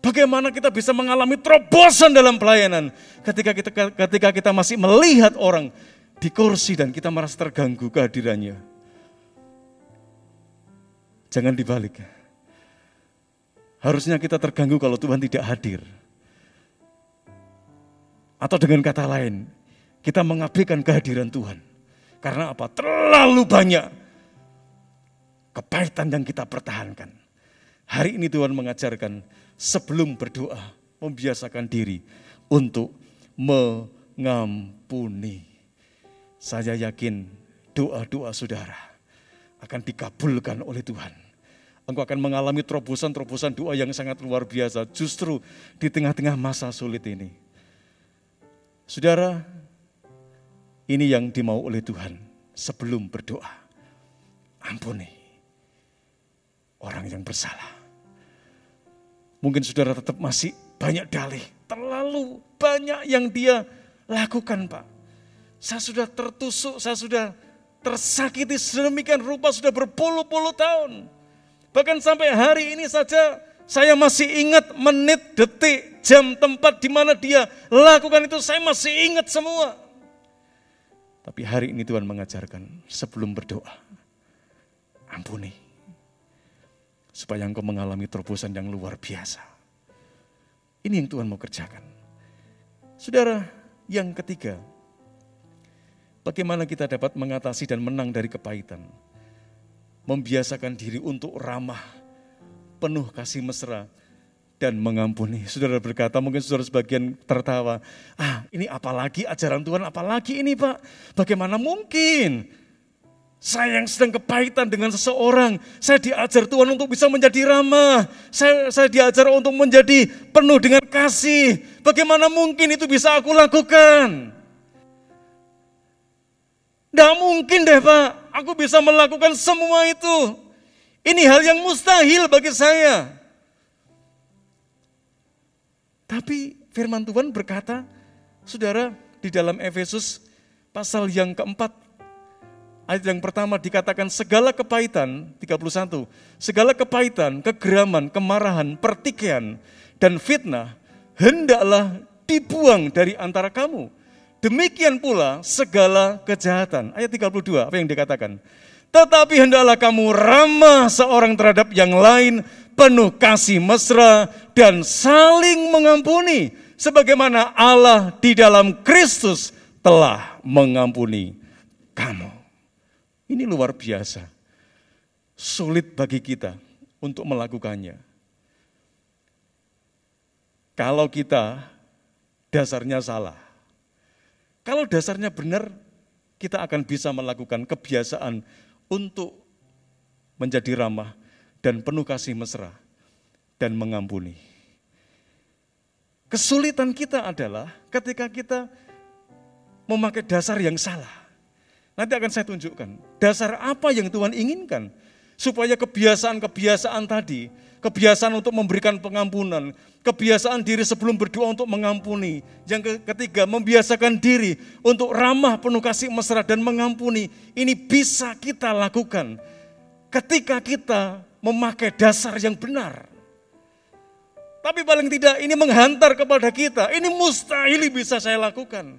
Bagaimana kita bisa mengalami terobosan dalam pelayanan ketika kita masih melihat orang di kursi dan kita merasa terganggu kehadirannya. Jangan dibalik. Harusnya kita terganggu kalau Tuhan tidak hadir. Atau dengan kata lain, kita mengabaikan kehadiran Tuhan. Karena apa? Terlalu banyak kepahitan yang kita pertahankan. Hari ini Tuhan mengajarkan sebelum berdoa, membiasakan diri untuk mengampuni. Saya yakin doa-doa saudara akan dikabulkan oleh Tuhan. Engkau akan mengalami terobosan-terobosan doa yang sangat luar biasa justru di tengah-tengah masa sulit ini. Saudara, ini yang dimau oleh Tuhan sebelum berdoa. Ampuni orang yang bersalah. Mungkin saudara tetap masih banyak dalih, terlalu banyak yang dia lakukan Pak. Saya sudah tertusuk, saya sudah tersakiti sedemikian rupa sudah berpuluh-puluh tahun. Bahkan sampai hari ini saja saya masih ingat menit, detik, jam, tempat di mana dia lakukan itu, saya masih ingat semua. Tapi hari ini Tuhan mengajarkan sebelum berdoa, ampuni. Supaya engkau mengalami terobosan yang luar biasa. Ini yang Tuhan mau kerjakan. Saudara, yang ketiga, bagaimana kita dapat mengatasi dan menang dari kepahitan. Membiasakan diri untuk ramah, penuh kasih mesra, dan mengampuni. Saudara berkata, mungkin saudara sebagian tertawa, ini apalagi ajaran Tuhan, apalagi ini Pak, bagaimana mungkin saya yang sedang kepahitan dengan seseorang, saya diajar Tuhan untuk bisa menjadi ramah, saya diajar untuk menjadi penuh dengan kasih, bagaimana mungkin itu bisa aku lakukan? Tidak mungkin deh Pak, aku bisa melakukan semua itu. Ini hal yang mustahil bagi saya. Tapi firman Tuhan berkata, saudara, di dalam Efesus pasal yang keempat, ayat yang pertama dikatakan segala kepahitan, 31, segala kepahitan, kegeraman, kemarahan, pertikaian, dan fitnah, hendaklah dibuang dari antara kamu. Demikian pula segala kejahatan. Ayat 32, apa yang dikatakan? Tetapi hendaklah kamu ramah seorang terhadap yang lain, penuh kasih mesra, dan saling mengampuni. Sebagaimana Allah di dalam Kristus telah mengampuni kamu. Ini luar biasa. Sulit bagi kita untuk melakukannya. Kalau kita dasarnya salah. Kalau dasarnya benar, kita akan bisa melakukan kebiasaan untuk menjadi ramah dan penuh kasih mesra dan mengampuni. Kesulitan kita adalah ketika kita memakai dasar yang salah. Nanti akan saya tunjukkan dasar apa yang Tuhan inginkan supaya kebiasaan-kebiasaan tadi, kebiasaan untuk memberikan pengampunan, kebiasaan diri sebelum berdoa untuk mengampuni. Yang ketiga, membiasakan diri untuk ramah, penuh kasih mesra dan mengampuni. Ini bisa kita lakukan ketika kita memakai dasar yang benar. Tapi paling tidak ini menghantar kepada kita, ini mustahil bisa saya lakukan.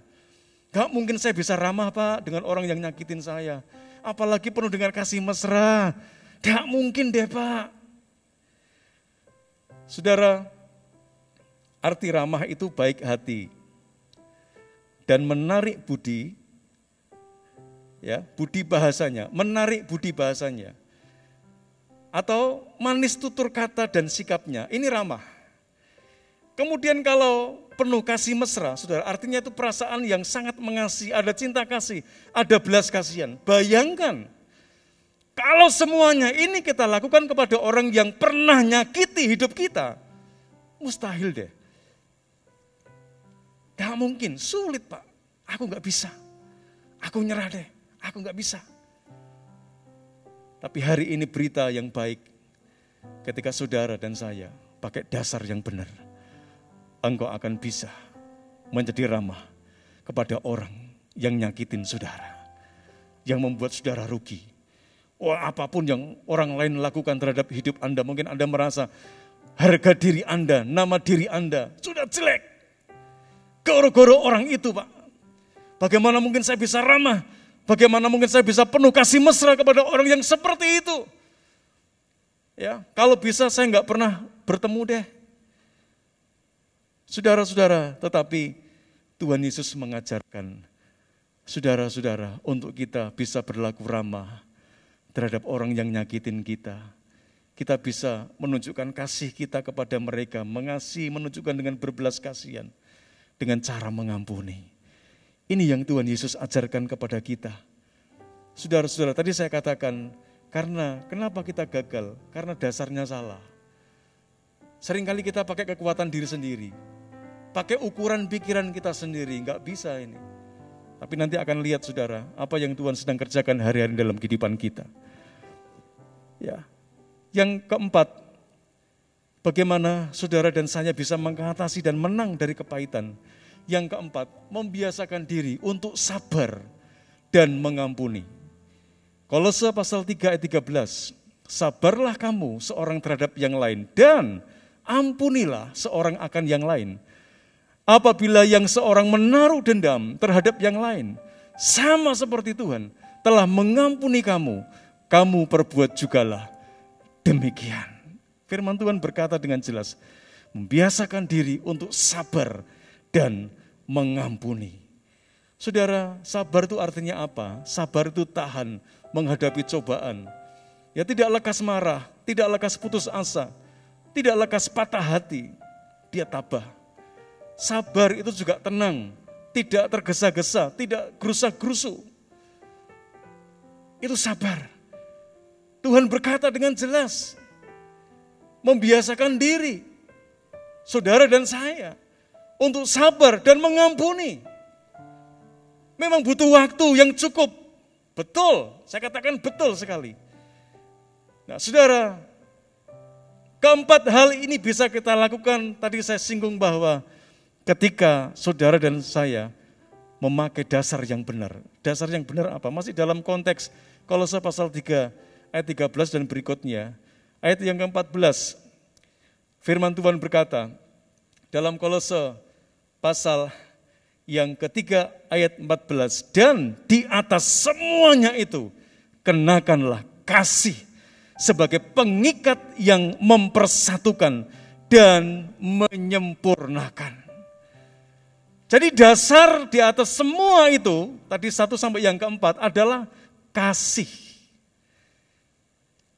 Gak mungkin saya bisa ramah Pak dengan orang yang nyakitin saya. Apalagi penuh dengan kasih mesra. Gak mungkin deh Pak. Saudara, arti ramah itu baik hati dan menarik budi, ya, budi bahasanya, menarik budi bahasanya, atau manis tutur kata dan sikapnya, ini ramah. Kemudian kalau penuh kasih mesra, saudara, artinya itu perasaan yang sangat mengasihi, ada cinta kasih, ada belas kasihan. Bayangkan Kalau semuanya ini kita lakukan kepada orang yang pernah nyakiti hidup kita, mustahil deh. Gak mungkin, sulit Pak. Aku gak bisa. Aku nyerah deh, aku gak bisa. Tapi hari ini berita yang baik, ketika saudara dan saya pakai dasar yang benar, engkau akan bisa menjadi ramah kepada orang yang nyakitin saudara, yang membuat saudara rugi. Wah, apapun yang orang lain lakukan terhadap hidup Anda, mungkin Anda merasa harga diri Anda, nama diri Anda sudah jelek. Gara-gara orang itu Pak. Bagaimana mungkin saya bisa ramah? Bagaimana mungkin saya bisa penuh kasih mesra kepada orang yang seperti itu? Ya, kalau bisa saya nggak pernah bertemu deh. Saudara-saudara, tetapi Tuhan Yesus mengajarkan saudara-saudara untuk kita bisa berlaku ramah terhadap orang yang nyakitin kita. Kita bisa menunjukkan kasih kita kepada mereka, mengasihi, menunjukkan dengan berbelas kasihan, dengan cara mengampuni. Ini yang Tuhan Yesus ajarkan kepada kita. Saudara-saudara, tadi saya katakan, kenapa kita gagal? Karena dasarnya salah. Seringkali kita pakai kekuatan diri sendiri, pakai ukuran pikiran kita sendiri, nggak bisa ini. Tapi nanti akan lihat saudara, apa yang Tuhan sedang kerjakan hari-hari dalam kehidupan kita. Ya. Yang keempat, bagaimana saudara dan saya bisa mengatasi dan menang dari kepahitan. Yang keempat, membiasakan diri untuk sabar dan mengampuni. Kolose pasal 3 ayat 13, sabarlah kamu seorang terhadap yang lain dan ampunilah seorang akan yang lain. Apabila yang seorang menaruh dendam terhadap yang lain, sama seperti Tuhan telah mengampuni kamu, kamu perbuat jugalah demikian. Firman Tuhan berkata dengan jelas, membiasakan diri untuk sabar dan mengampuni. Saudara, sabar itu artinya apa? Sabar itu tahan menghadapi cobaan. Ya, tidak lekas marah, tidak lekas putus asa, tidak lekas patah hati, dia tabah. Sabar itu juga tenang, tidak tergesa-gesa, tidak gerusa-gerusu. Itu sabar. Tuhan berkata dengan jelas, membiasakan diri, saudara dan saya, untuk sabar dan mengampuni. Memang butuh waktu yang cukup. Betul, saya katakan betul sekali. Nah saudara, keempat hal ini bisa kita lakukan, tadi saya singgung bahwa ketika saudara dan saya memakai dasar yang benar. Dasar yang benar apa? Masih dalam konteks Kolose pasal 3 ayat 13 dan berikutnya. Ayat yang ke-14, firman Tuhan berkata, dalam Kolose pasal yang ketiga ayat 14, dan di atas semuanya itu, kenakanlah kasih sebagai pengikat yang mempersatukan dan menyempurnakan. Jadi dasar di atas semua itu, tadi 1 sampai yang keempat adalah kasih.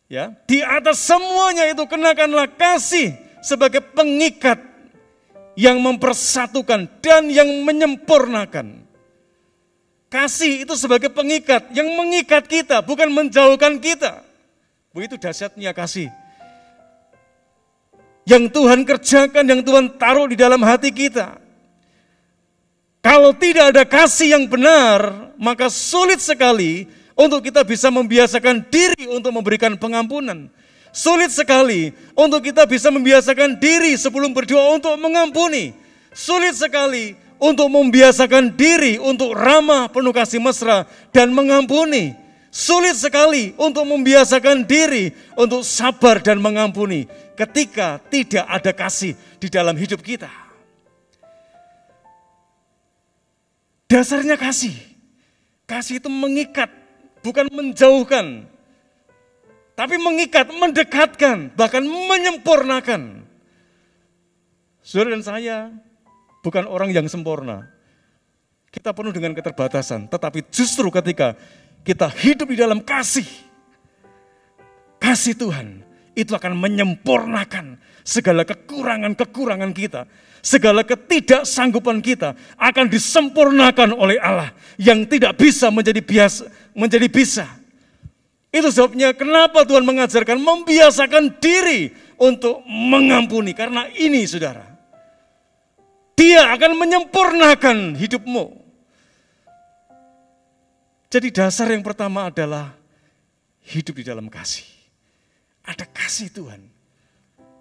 Ya, di atas semuanya itu kenakanlah kasih sebagai pengikat yang mempersatukan dan yang menyempurnakan. Kasih itu sebagai pengikat yang mengikat kita, bukan menjauhkan kita. Begitu dahsyatnya kasih. Yang Tuhan kerjakan, yang Tuhan taruh di dalam hati kita. Kalau tidak ada kasih yang benar, maka sulit sekali untuk kita bisa membiasakan diri untuk memberikan pengampunan. Sulit sekali untuk kita bisa membiasakan diri sebelum berdoa untuk mengampuni. Sulit sekali untuk membiasakan diri untuk ramah, penuh kasih mesra, dan mengampuni. Sulit sekali untuk membiasakan diri untuk sabar dan mengampuni ketika tidak ada kasih di dalam hidup kita. Dasarnya kasih. Kasih itu mengikat, bukan menjauhkan. Tapi mengikat, mendekatkan, bahkan menyempurnakan. Saudara dan saya bukan orang yang sempurna. Kita penuh dengan keterbatasan. Tetapi justru ketika kita hidup di dalam kasih, kasih Tuhan, itu akan menyempurnakan segala kekurangan-kekurangan kita. Segala ketidaksanggupan kita akan disempurnakan oleh Allah yang tidak bisa menjadi bisa. Itu sebabnya kenapa Tuhan mengajarkan membiasakan diri untuk mengampuni. Karena ini saudara, Dia akan menyempurnakan hidupmu. Jadi dasar yang pertama adalah hidup di dalam kasih. Ada kasih Tuhan.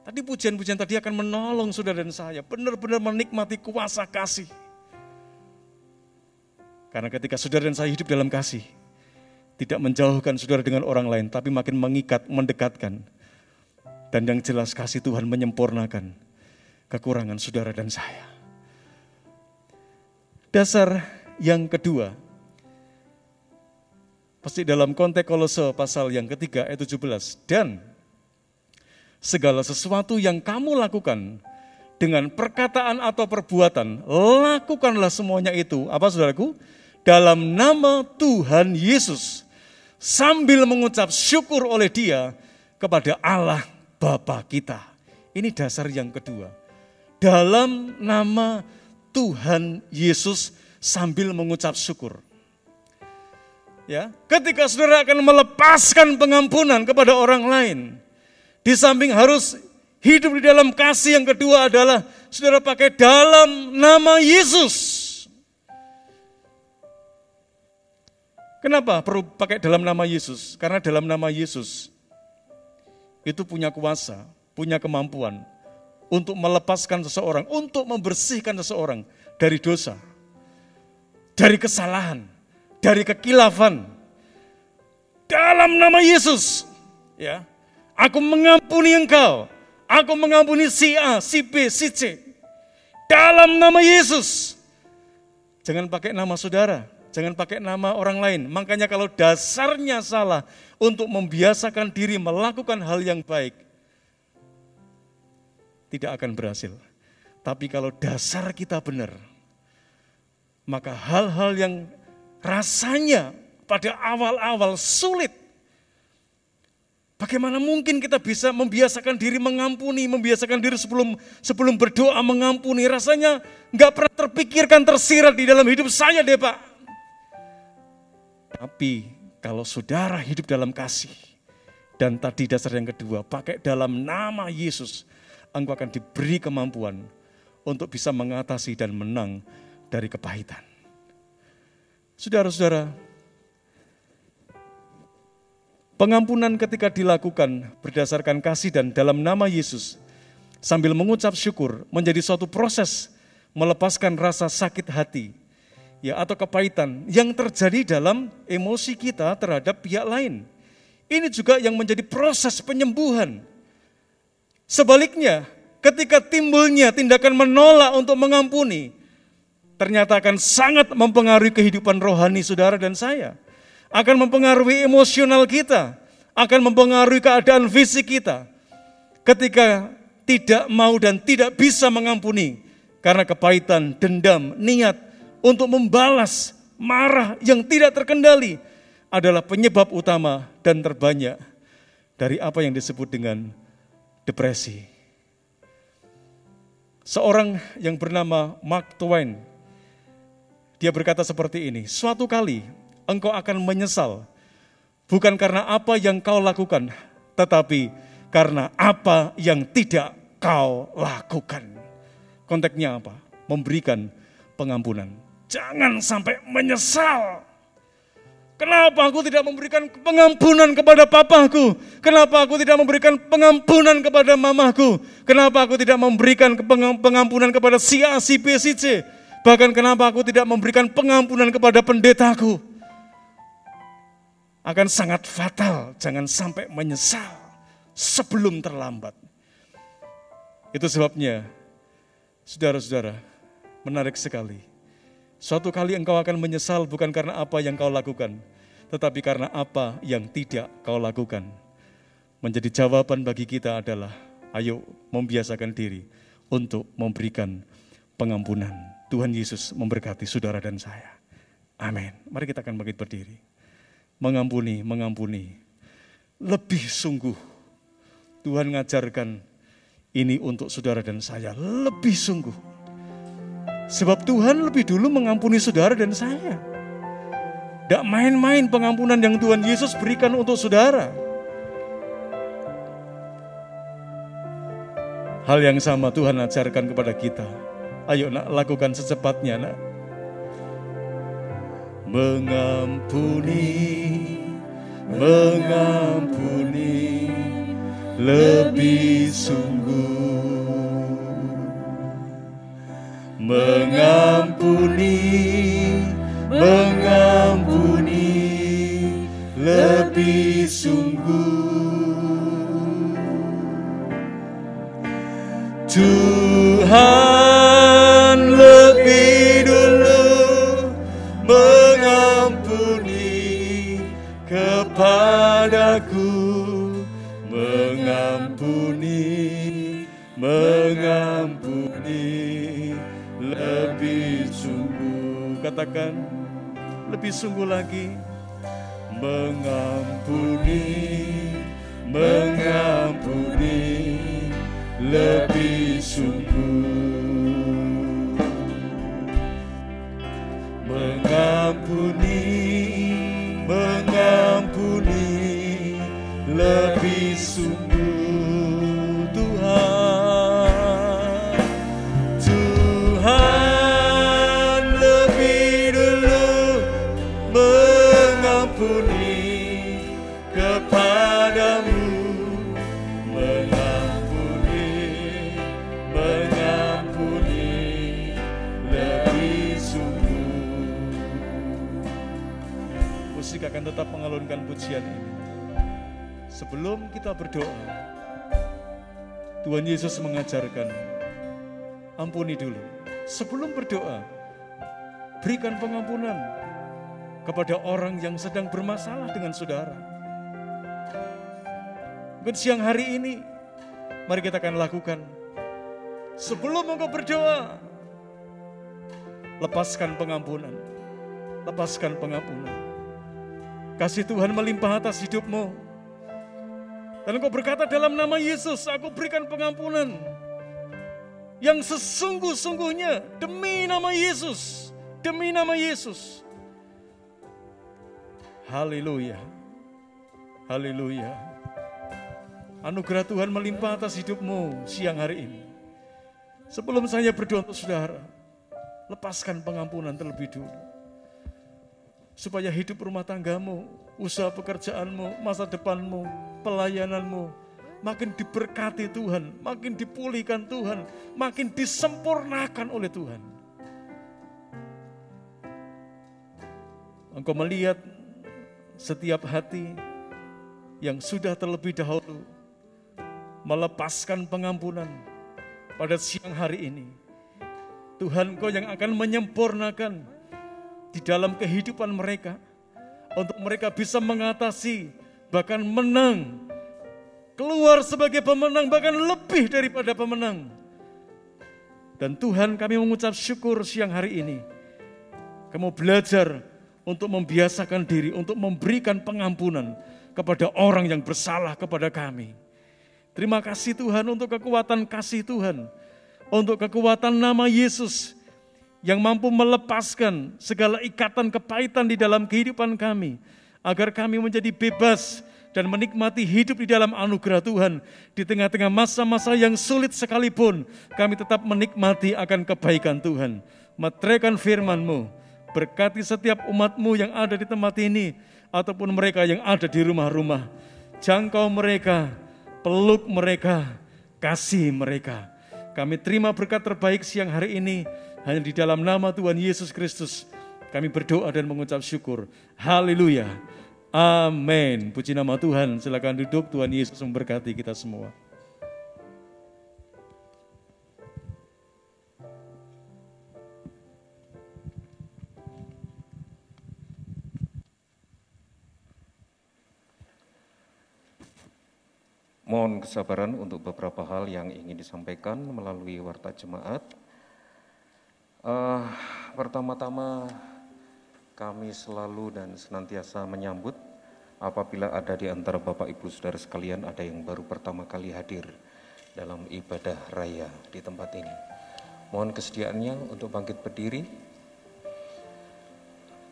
Tadi pujian-pujian tadi akan menolong saudara dan saya benar-benar menikmati kuasa kasih. Karena ketika saudara dan saya hidup dalam kasih, tidak menjauhkan saudara dengan orang lain, tapi makin mengikat, mendekatkan. Dan yang jelas kasih Tuhan menyempurnakan kekurangan saudara dan saya. Dasar yang kedua, pasti dalam konteks Kolose pasal yang ketiga ayat 17. Dan segala sesuatu yang kamu lakukan dengan perkataan atau perbuatan, lakukanlah semuanya itu, apa saudaraku? Dalam nama Tuhan Yesus, sambil mengucap syukur oleh Dia kepada Allah Bapa kita. Ini dasar yang kedua. Dalam nama Tuhan Yesus sambil mengucap syukur. Ya, ketika saudara akan melepaskan pengampunan kepada orang lain, di samping harus hidup di dalam kasih, yang kedua adalah saudara pakai dalam nama Yesus. Kenapa perlu pakai dalam nama Yesus? Karena dalam nama Yesus itu punya kuasa, punya kemampuan untuk melepaskan seseorang, untuk membersihkan seseorang dari dosa, dari kesalahan, dari kekilafan. Dalam nama Yesus, ya, aku mengampuni engkau, aku mengampuni si A, si B, si C. Dalam nama Yesus. Jangan pakai nama saudara, jangan pakai nama orang lain. Makanya kalau dasarnya salah untuk membiasakan diri melakukan hal yang baik, tidak akan berhasil. Tapi kalau dasar kita benar, maka hal-hal yang rasanya pada awal-awal sulit, bagaimana mungkin kita bisa membiasakan diri mengampuni, membiasakan diri sebelum berdoa mengampuni, rasanya nggak pernah terpikirkan, tersirat di dalam hidup saya deh Pak. Tapi kalau saudara hidup dalam kasih, dan tadi dasar yang kedua, pakai dalam nama Yesus, engkau akan diberi kemampuan untuk bisa mengatasi dan menang dari kepahitan. Saudara-saudara, pengampunan ketika dilakukan berdasarkan kasih dan dalam nama Yesus, sambil mengucap syukur, menjadi suatu proses melepaskan rasa sakit hati, ya, atau kepahitan yang terjadi dalam emosi kita terhadap pihak lain. Ini juga yang menjadi proses penyembuhan. Sebaliknya, ketika timbulnya tindakan menolak untuk mengampuni, ternyata akan sangat mempengaruhi kehidupan rohani saudara dan saya. Akan mempengaruhi emosional kita, akan mempengaruhi keadaan fisik kita. Ketika tidak mau dan tidak bisa mengampuni, karena kepahitan, dendam, niat untuk membalas marah yang tidak terkendali adalah penyebab utama dan terbanyak dari apa yang disebut dengan depresi. Seorang yang bernama Mark Twain, dia berkata seperti ini, suatu kali engkau akan menyesal, bukan karena apa yang kau lakukan, tetapi karena apa yang tidak kau lakukan. Konteksnya apa? Memberikan pengampunan. Jangan sampai menyesal. Kenapa aku tidak memberikan pengampunan kepada papaku? Kenapa aku tidak memberikan pengampunan kepada mamaku? Kenapa aku tidak memberikan pengampunan kepada si A, si B, si C? Bahkan kenapa aku tidak memberikan pengampunan kepada pendetaku? Akan sangat fatal, jangan sampai menyesal sebelum terlambat. Itu sebabnya, saudara-saudara, menarik sekali. Suatu kali engkau akan menyesal bukan karena apa yang kau lakukan, tetapi karena apa yang tidak kau lakukan. Menjadi jawaban bagi kita adalah, ayo membiasakan diri untuk memberikan pengampunan. Tuhan Yesus memberkati saudara dan saya. Amin. Mari kita akan bangkit berdiri. Mengampuni, mengampuni. Lebih sungguh. Tuhan mengajarkan ini untuk saudara dan saya. Lebih sungguh. Sebab Tuhan lebih dulu mengampuni saudara dan saya. Tidak main-main pengampunan yang Tuhan Yesus berikan untuk saudara. Hal yang sama Tuhan ajarkan kepada kita. Ayo nak, lakukan secepatnya nak. Mengampuni, mengampuni lebih sungguh. Mengampuni, mengampuni lebih sungguh. Tuhan lebih dulu mengampuni kepadaku, mengampuni, mengampuni lebih sungguh. Katakan, lebih sungguh lagi. Mengampuni, mengampuni lebih sungguh. Mengampuni, mengampuni lebih sungguh. Tuhan, Tuhan lebih dulu mengampuni kepadamu, akan tetap mengalunkan pujian ini. Sebelum kita berdoa, Tuhan Yesus mengajarkan, ampuni dulu. Sebelum berdoa, berikan pengampunan kepada orang yang sedang bermasalah dengan saudara. Mungkin siang hari ini, mari kita akan lakukan. Sebelum engkau berdoa, lepaskan pengampunan. Lepaskan pengampunan. Kasih Tuhan melimpah atas hidupmu. Dan engkau berkata dalam nama Yesus, aku berikan pengampunan yang sesungguh-sungguhnya demi nama Yesus. Demi nama Yesus. Haleluya. Haleluya. Anugerah Tuhan melimpah atas hidupmu siang hari ini. Sebelum saya berdoa untuk saudara, lepaskan pengampunan terlebih dulu. Supaya hidup rumah tanggamu, usaha pekerjaanmu, masa depanmu, pelayananmu makin diberkati Tuhan, makin dipulihkan Tuhan, makin disempurnakan oleh Tuhan. Engkau melihat setiap hati yang sudah terlebih dahulu melepaskan pengampunan pada siang hari ini. Tuhan, Engkau yang akan menyempurnakan di dalam kehidupan mereka, untuk mereka bisa mengatasi, bahkan menang, keluar sebagai pemenang, bahkan lebih daripada pemenang. Dan Tuhan, kami mengucap syukur siang hari ini, kamu belajar untuk membiasakan diri, untuk memberikan pengampunan kepada orang yang bersalah kepada kami. Terima kasih Tuhan untuk kekuatan kasih Tuhan, untuk kekuatan nama Yesus, yang mampu melepaskan segala ikatan kepahitan di dalam kehidupan kami, agar kami menjadi bebas dan menikmati hidup di dalam anugerah Tuhan. Di tengah-tengah masa-masa yang sulit sekalipun, kami tetap menikmati akan kebaikan Tuhan. Meteraikan firman-Mu, berkati setiap umat-Mu yang ada di tempat ini, ataupun mereka yang ada di rumah-rumah. Jangkau mereka, peluk mereka, kasih mereka. Kami terima berkat terbaik siang hari ini, hanya di dalam nama Tuhan Yesus Kristus kami berdoa dan mengucap syukur. Haleluya. Amin. Puji nama Tuhan. Silakan duduk. Tuhan Yesus memberkati kita semua. Mohon kesabaran untuk beberapa hal yang ingin disampaikan melalui warta jemaat. Pertama-tama kami selalu dan senantiasa menyambut apabila ada di antara Bapak Ibu Saudara sekalian ada yang baru pertama kali hadir dalam ibadah raya di tempat ini. Mohon kesediaannya untuk bangkit berdiri.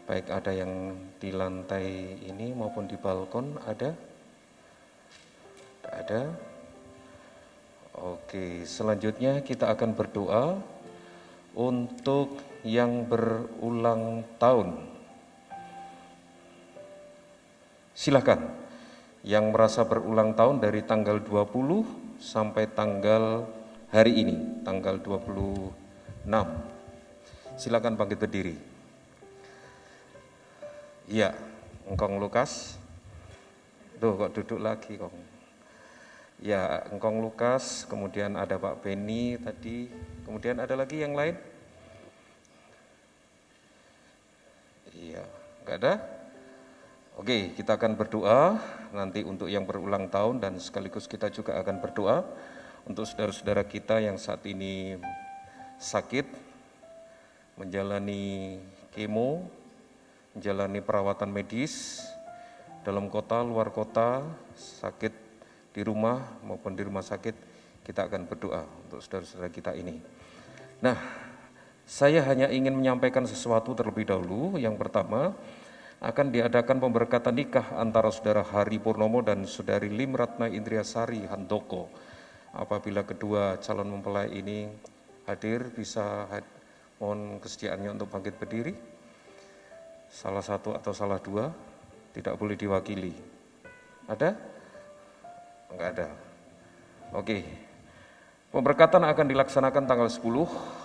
Baik ada yang di lantai ini maupun di balkon ada? Ada? Oke, selanjutnya kita akan berdoa untuk yang berulang tahun. Silakan, yang merasa berulang tahun dari tanggal 20 sampai tanggal hari ini, tanggal 26. Silakan bangkit berdiri. Iya, Engkong Lukas. Tuh kok duduk lagi kong. Ya, Engkong Lukas, kemudian ada Pak Beni tadi, kemudian ada lagi yang lain? Iya, enggak ada? Oke, kita akan berdoa nanti untuk yang berulang tahun dan sekaligus kita juga akan berdoa untuk saudara-saudara kita yang saat ini sakit, menjalani kemo, menjalani perawatan medis dalam kota, luar kota, sakit di rumah maupun di rumah sakit, kita akan berdoa untuk saudara-saudara kita ini. Nah, saya hanya ingin menyampaikan sesuatu terlebih dahulu. Yang pertama, akan diadakan pemberkatan nikah antara saudara Hari Purnomo dan saudari Limratna Indriasari Handoko. Apabila kedua calon mempelai ini hadir, bisa mohon kesediaannya untuk bangkit berdiri. Salah satu atau salah dua, tidak boleh diwakili. Ada? Enggak ada. Oke. Pemberkatan akan dilaksanakan tanggal 10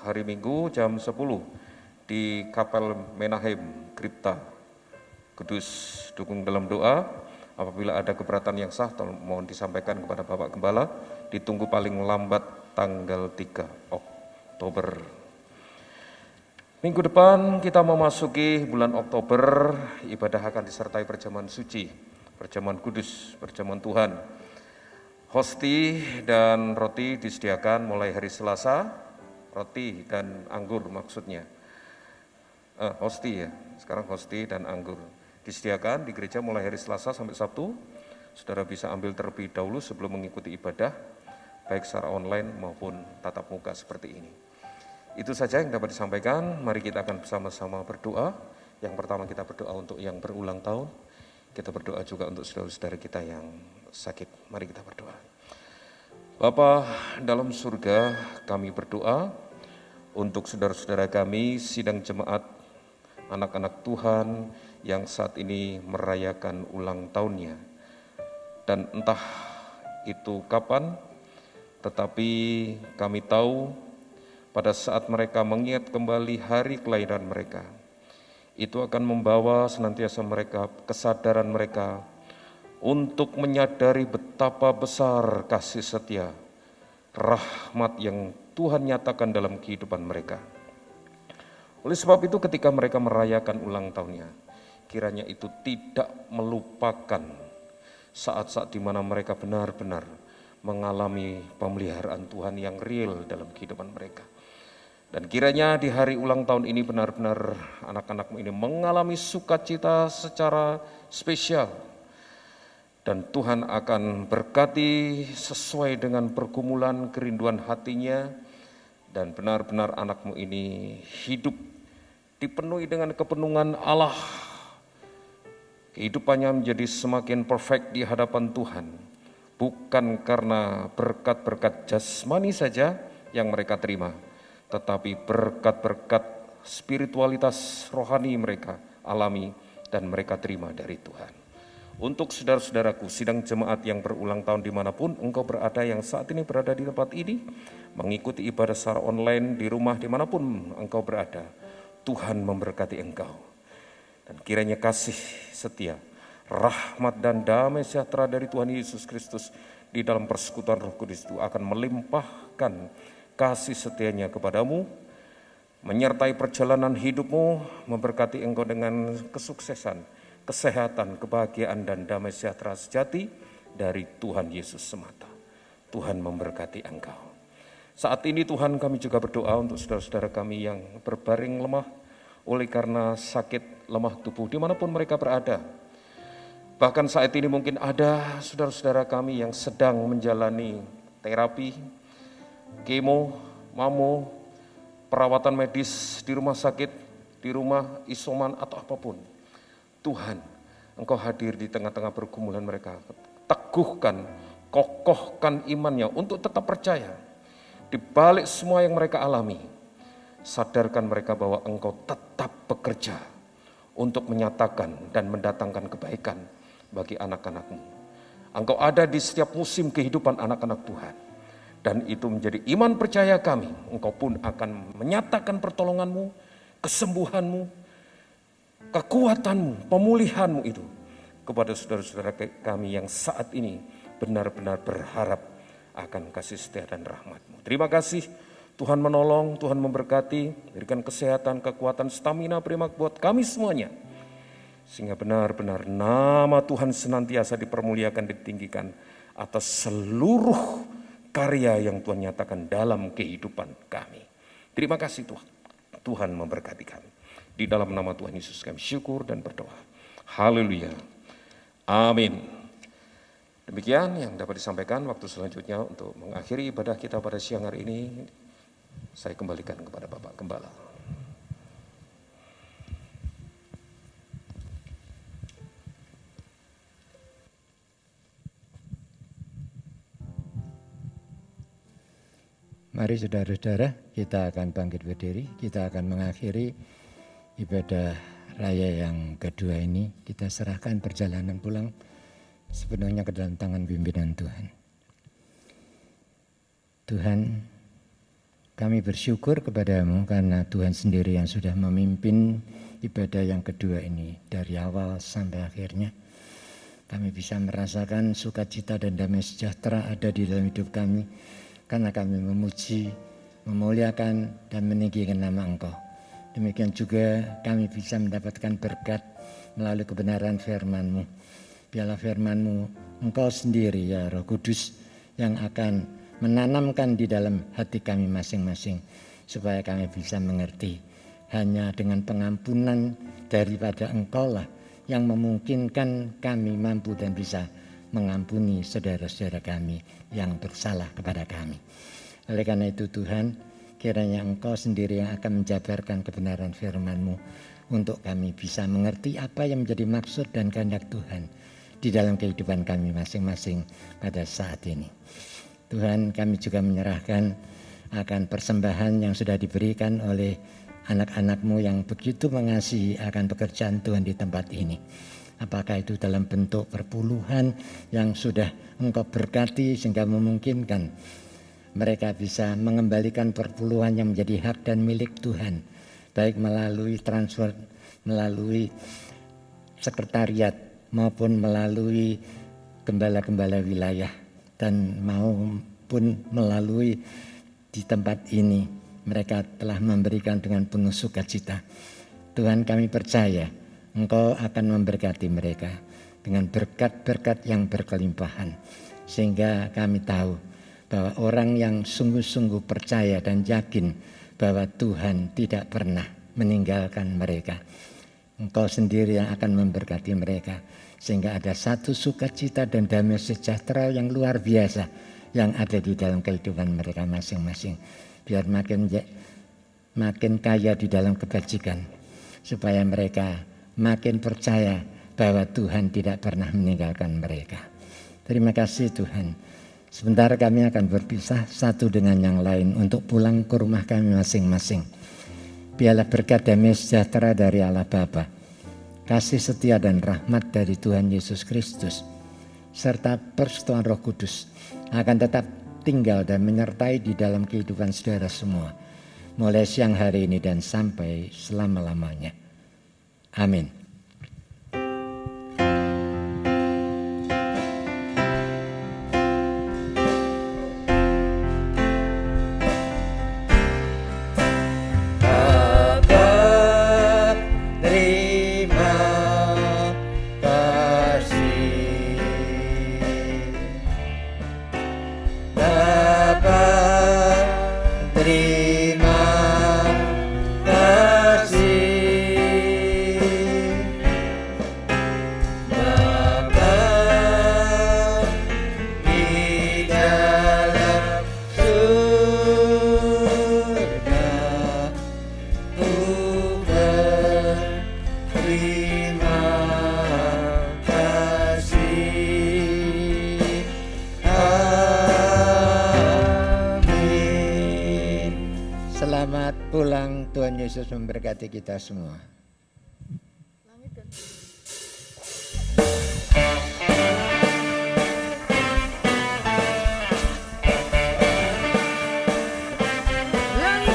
hari Minggu jam 10 di Kapel Menahem Kripta Kudus. Dukung dalam doa. Apabila ada keberatan yang sah, tolong mohon disampaikan kepada Bapak Gembala. Ditunggu paling lambat tanggal 3 Oktober. Minggu depan kita memasuki bulan Oktober, ibadah akan disertai perjamuan suci, perjamuan kudus, perjamuan Tuhan. Hosti dan roti disediakan mulai hari Selasa, roti dan anggur maksudnya. Hosti ya, sekarang hosti dan anggur. Disediakan di gereja mulai hari Selasa sampai Sabtu. Saudara bisa ambil terlebih dahulu sebelum mengikuti ibadah, baik secara online maupun tatap muka seperti ini. Itu saja yang dapat disampaikan. Mari kita akan bersama-sama berdoa. Yang pertama kita berdoa untuk yang berulang tahun. Kita berdoa juga untuk saudara-saudara kita yang sakit. Mari kita berdoa. Bapa dalam surga, kami berdoa untuk saudara-saudara kami, sidang jemaat, anak-anak Tuhan yang saat ini merayakan ulang tahunnya. Dan entah itu kapan, tetapi kami tahu pada saat mereka mengingat kembali hari kelahiran mereka, itu akan membawa senantiasa mereka kesadaran mereka untuk menyadari betapa besar kasih setia, rahmat yang Tuhan nyatakan dalam kehidupan mereka. Oleh sebab itu ketika mereka merayakan ulang tahunnya, kiranya itu tidak melupakan saat-saat di mana mereka benar-benar mengalami pemeliharaan Tuhan yang real dalam kehidupan mereka. Dan kiranya di hari ulang tahun ini benar-benar anak-anakmu ini mengalami sukacita secara spesial. Dan Tuhan akan berkati sesuai dengan pergumulan kerinduan hatinya. Dan benar-benar anakmu ini hidup dipenuhi dengan kepenuhan Allah. Kehidupannya menjadi semakin perfect di hadapan Tuhan. Bukan karena berkat-berkat jasmani saja yang mereka terima, tetapi berkat-berkat spiritualitas rohani mereka alami dan mereka terima dari Tuhan. Untuk saudara-saudaraku, sidang jemaat yang berulang tahun dimanapun engkau berada, yang saat ini berada di tempat ini, mengikuti ibadah secara online di rumah dimanapun engkau berada, Tuhan memberkati engkau. Dan kiranya kasih setia, rahmat dan damai sejahtera dari Tuhan Yesus Kristus di dalam persekutuan Roh Kudus itu akan melimpahkan kasih setianya kepadamu, menyertai perjalanan hidupmu, memberkati engkau dengan kesuksesan, kesehatan, kebahagiaan, dan damai sejahtera sejati dari Tuhan Yesus semata. Tuhan memberkati engkau. Saat ini Tuhan, kami juga berdoa untuk saudara-saudara kami yang berbaring lemah oleh karena sakit lemah tubuh dimanapun mereka berada. Bahkan saat ini mungkin ada saudara-saudara kami yang sedang menjalani terapi, kemo, mamo, perawatan medis di rumah sakit, di rumah isoman atau apapun. Tuhan, Engkau hadir di tengah-tengah pergumulan mereka. Teguhkan, kokohkan imannya untuk tetap percaya. Di balik semua yang mereka alami, sadarkan mereka bahwa Engkau tetap bekerja untuk menyatakan dan mendatangkan kebaikan bagi anak-anak-Mu. Engkau ada di setiap musim kehidupan anak-anak Tuhan. Dan itu menjadi iman percaya kami. Engkau pun akan menyatakan pertolongan-Mu, kesembuhan-Mu, kekuatan-Mu, pemulihan-Mu itu kepada saudara-saudara kami yang saat ini benar-benar berharap akan kasih setia dan rahmat-Mu. Terima kasih Tuhan menolong, Tuhan memberkati, berikan kesehatan, kekuatan, stamina, primak buat kami semuanya. Sehingga benar-benar nama Tuhan senantiasa dipermuliakan, ditinggikan atas seluruh karya yang Tuhan nyatakan dalam kehidupan kami. Terima kasih Tuhan. Tuhan memberkati kami. Di dalam nama Tuhan Yesus kami syukur dan berdoa. Haleluya. Amin. Demikian yang dapat disampaikan. Waktu selanjutnya untuk mengakhiri ibadah kita pada siang hari ini, saya kembalikan kepada Bapak Gembala. Mari saudara-saudara, kita akan bangkit berdiri, kita akan mengakhiri ibadah raya yang kedua ini. Kita serahkan perjalanan pulang sepenuhnya ke dalam tangan pimpinan Tuhan. Tuhan, kami bersyukur kepada-Mu karena Tuhan sendiri yang sudah memimpin ibadah yang kedua ini dari awal sampai akhirnya. Kami bisa merasakan sukacita dan damai sejahtera ada di dalam hidup kami. Karena kami memuji, memuliakan, dan meninggikan nama Engkau. Demikian juga kami bisa mendapatkan berkat melalui kebenaran firman-Mu. Biarlah firman-Mu, Engkau sendiri ya Roh Kudus, yang akan menanamkan di dalam hati kami masing-masing. Supaya kami bisa mengerti. Hanya dengan pengampunan daripada Engkau lah yang memungkinkan kami mampu dan bisa mengampuni saudara-saudara kami yang bersalah kepada kami. Oleh karena itu Tuhan, kiranya Engkau sendiri yang akan menjabarkan kebenaran firman-Mu untuk kami bisa mengerti apa yang menjadi maksud dan kehendak Tuhan di dalam kehidupan kami masing-masing pada saat ini. Tuhan, kami juga menyerahkan akan persembahan yang sudah diberikan oleh anak-anak-Mu yang begitu mengasihi akan pekerjaan Tuhan di tempat ini. Apakah itu dalam bentuk perpuluhan yang sudah Engkau berkati sehingga memungkinkan mereka bisa mengembalikan perpuluhan yang menjadi hak dan milik Tuhan. Baik melalui transfer, melalui sekretariat maupun melalui gembala-gembala wilayah. Dan maupun melalui di tempat ini mereka telah memberikan dengan penuh sukacita. Tuhan, kami percaya Engkau akan memberkati mereka dengan berkat-berkat yang berkelimpahan. Sehingga kami tahu bahwa orang yang sungguh-sungguh percaya dan yakin bahwa Tuhan tidak pernah meninggalkan mereka. Engkau sendiri yang akan memberkati mereka. Sehingga ada satu sukacita dan damai sejahtera yang luar biasa yang ada di dalam kehidupan mereka masing-masing. Biar makin kaya di dalam kebajikan. Supaya mereka makin percaya bahwa Tuhan tidak pernah meninggalkan mereka. Terima kasih Tuhan. Sebentar kami akan berpisah satu dengan yang lain untuk pulang ke rumah kami masing-masing. Biarlah berkat damai sejahtera dari Allah Bapa, kasih setia dan rahmat dari Tuhan Yesus Kristus, serta persekutuan Roh Kudus akan tetap tinggal dan menyertai di dalam kehidupan saudara semua, mulai siang hari ini dan sampai selama-lamanya. Amin. Terima kasih. Terima kasih. Amin. Selamat pulang, Tuhan Yesus memberkati kita semua. Langit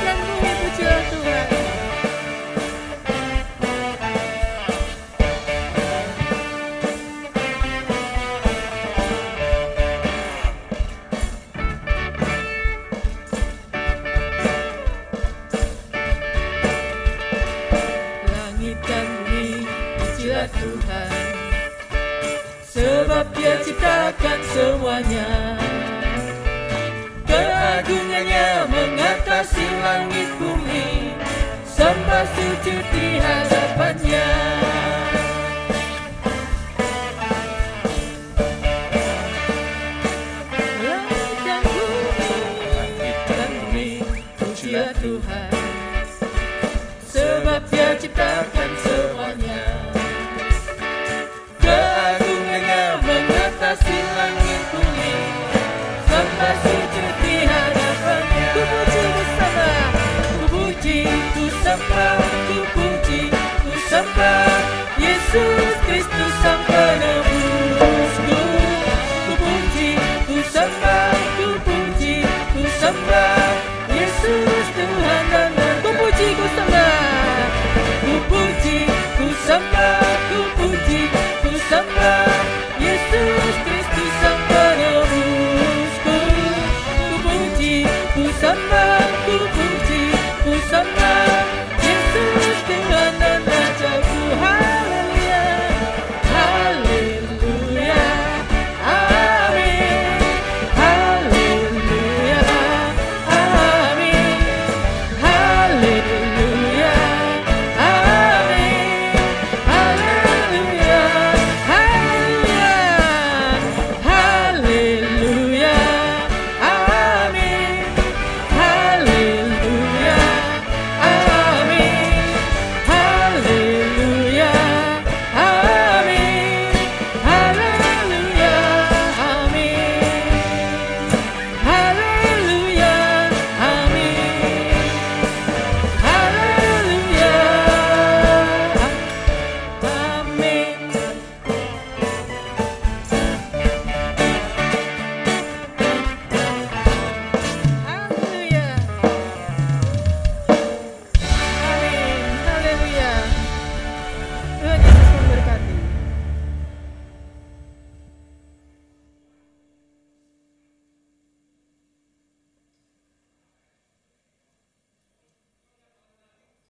dan bumi pujilah Tuhan. Langit dan bumi pujilah Tuhan, sebab Dia ciptakan semuanya. Keagungannya mengatasi langit bumi, sembah sujud di hadapannya. Langit dan bumi pujilah Tuhan, sebab Dia ciptakan semuanya. Keagungannya mengatasi langit bumi, sembah sujud di hadapannya. Ku puji bersama, ku puji, ku sembah, ku puji, ku sembah Yesus Kristus Sang Penebusku. Ku puji, ku sembah, ku puji, ku sembah Yesus Tuhan dan Raja. Ku puji, ku sembah, ku puji, ku sembah, ku puji, ku sembah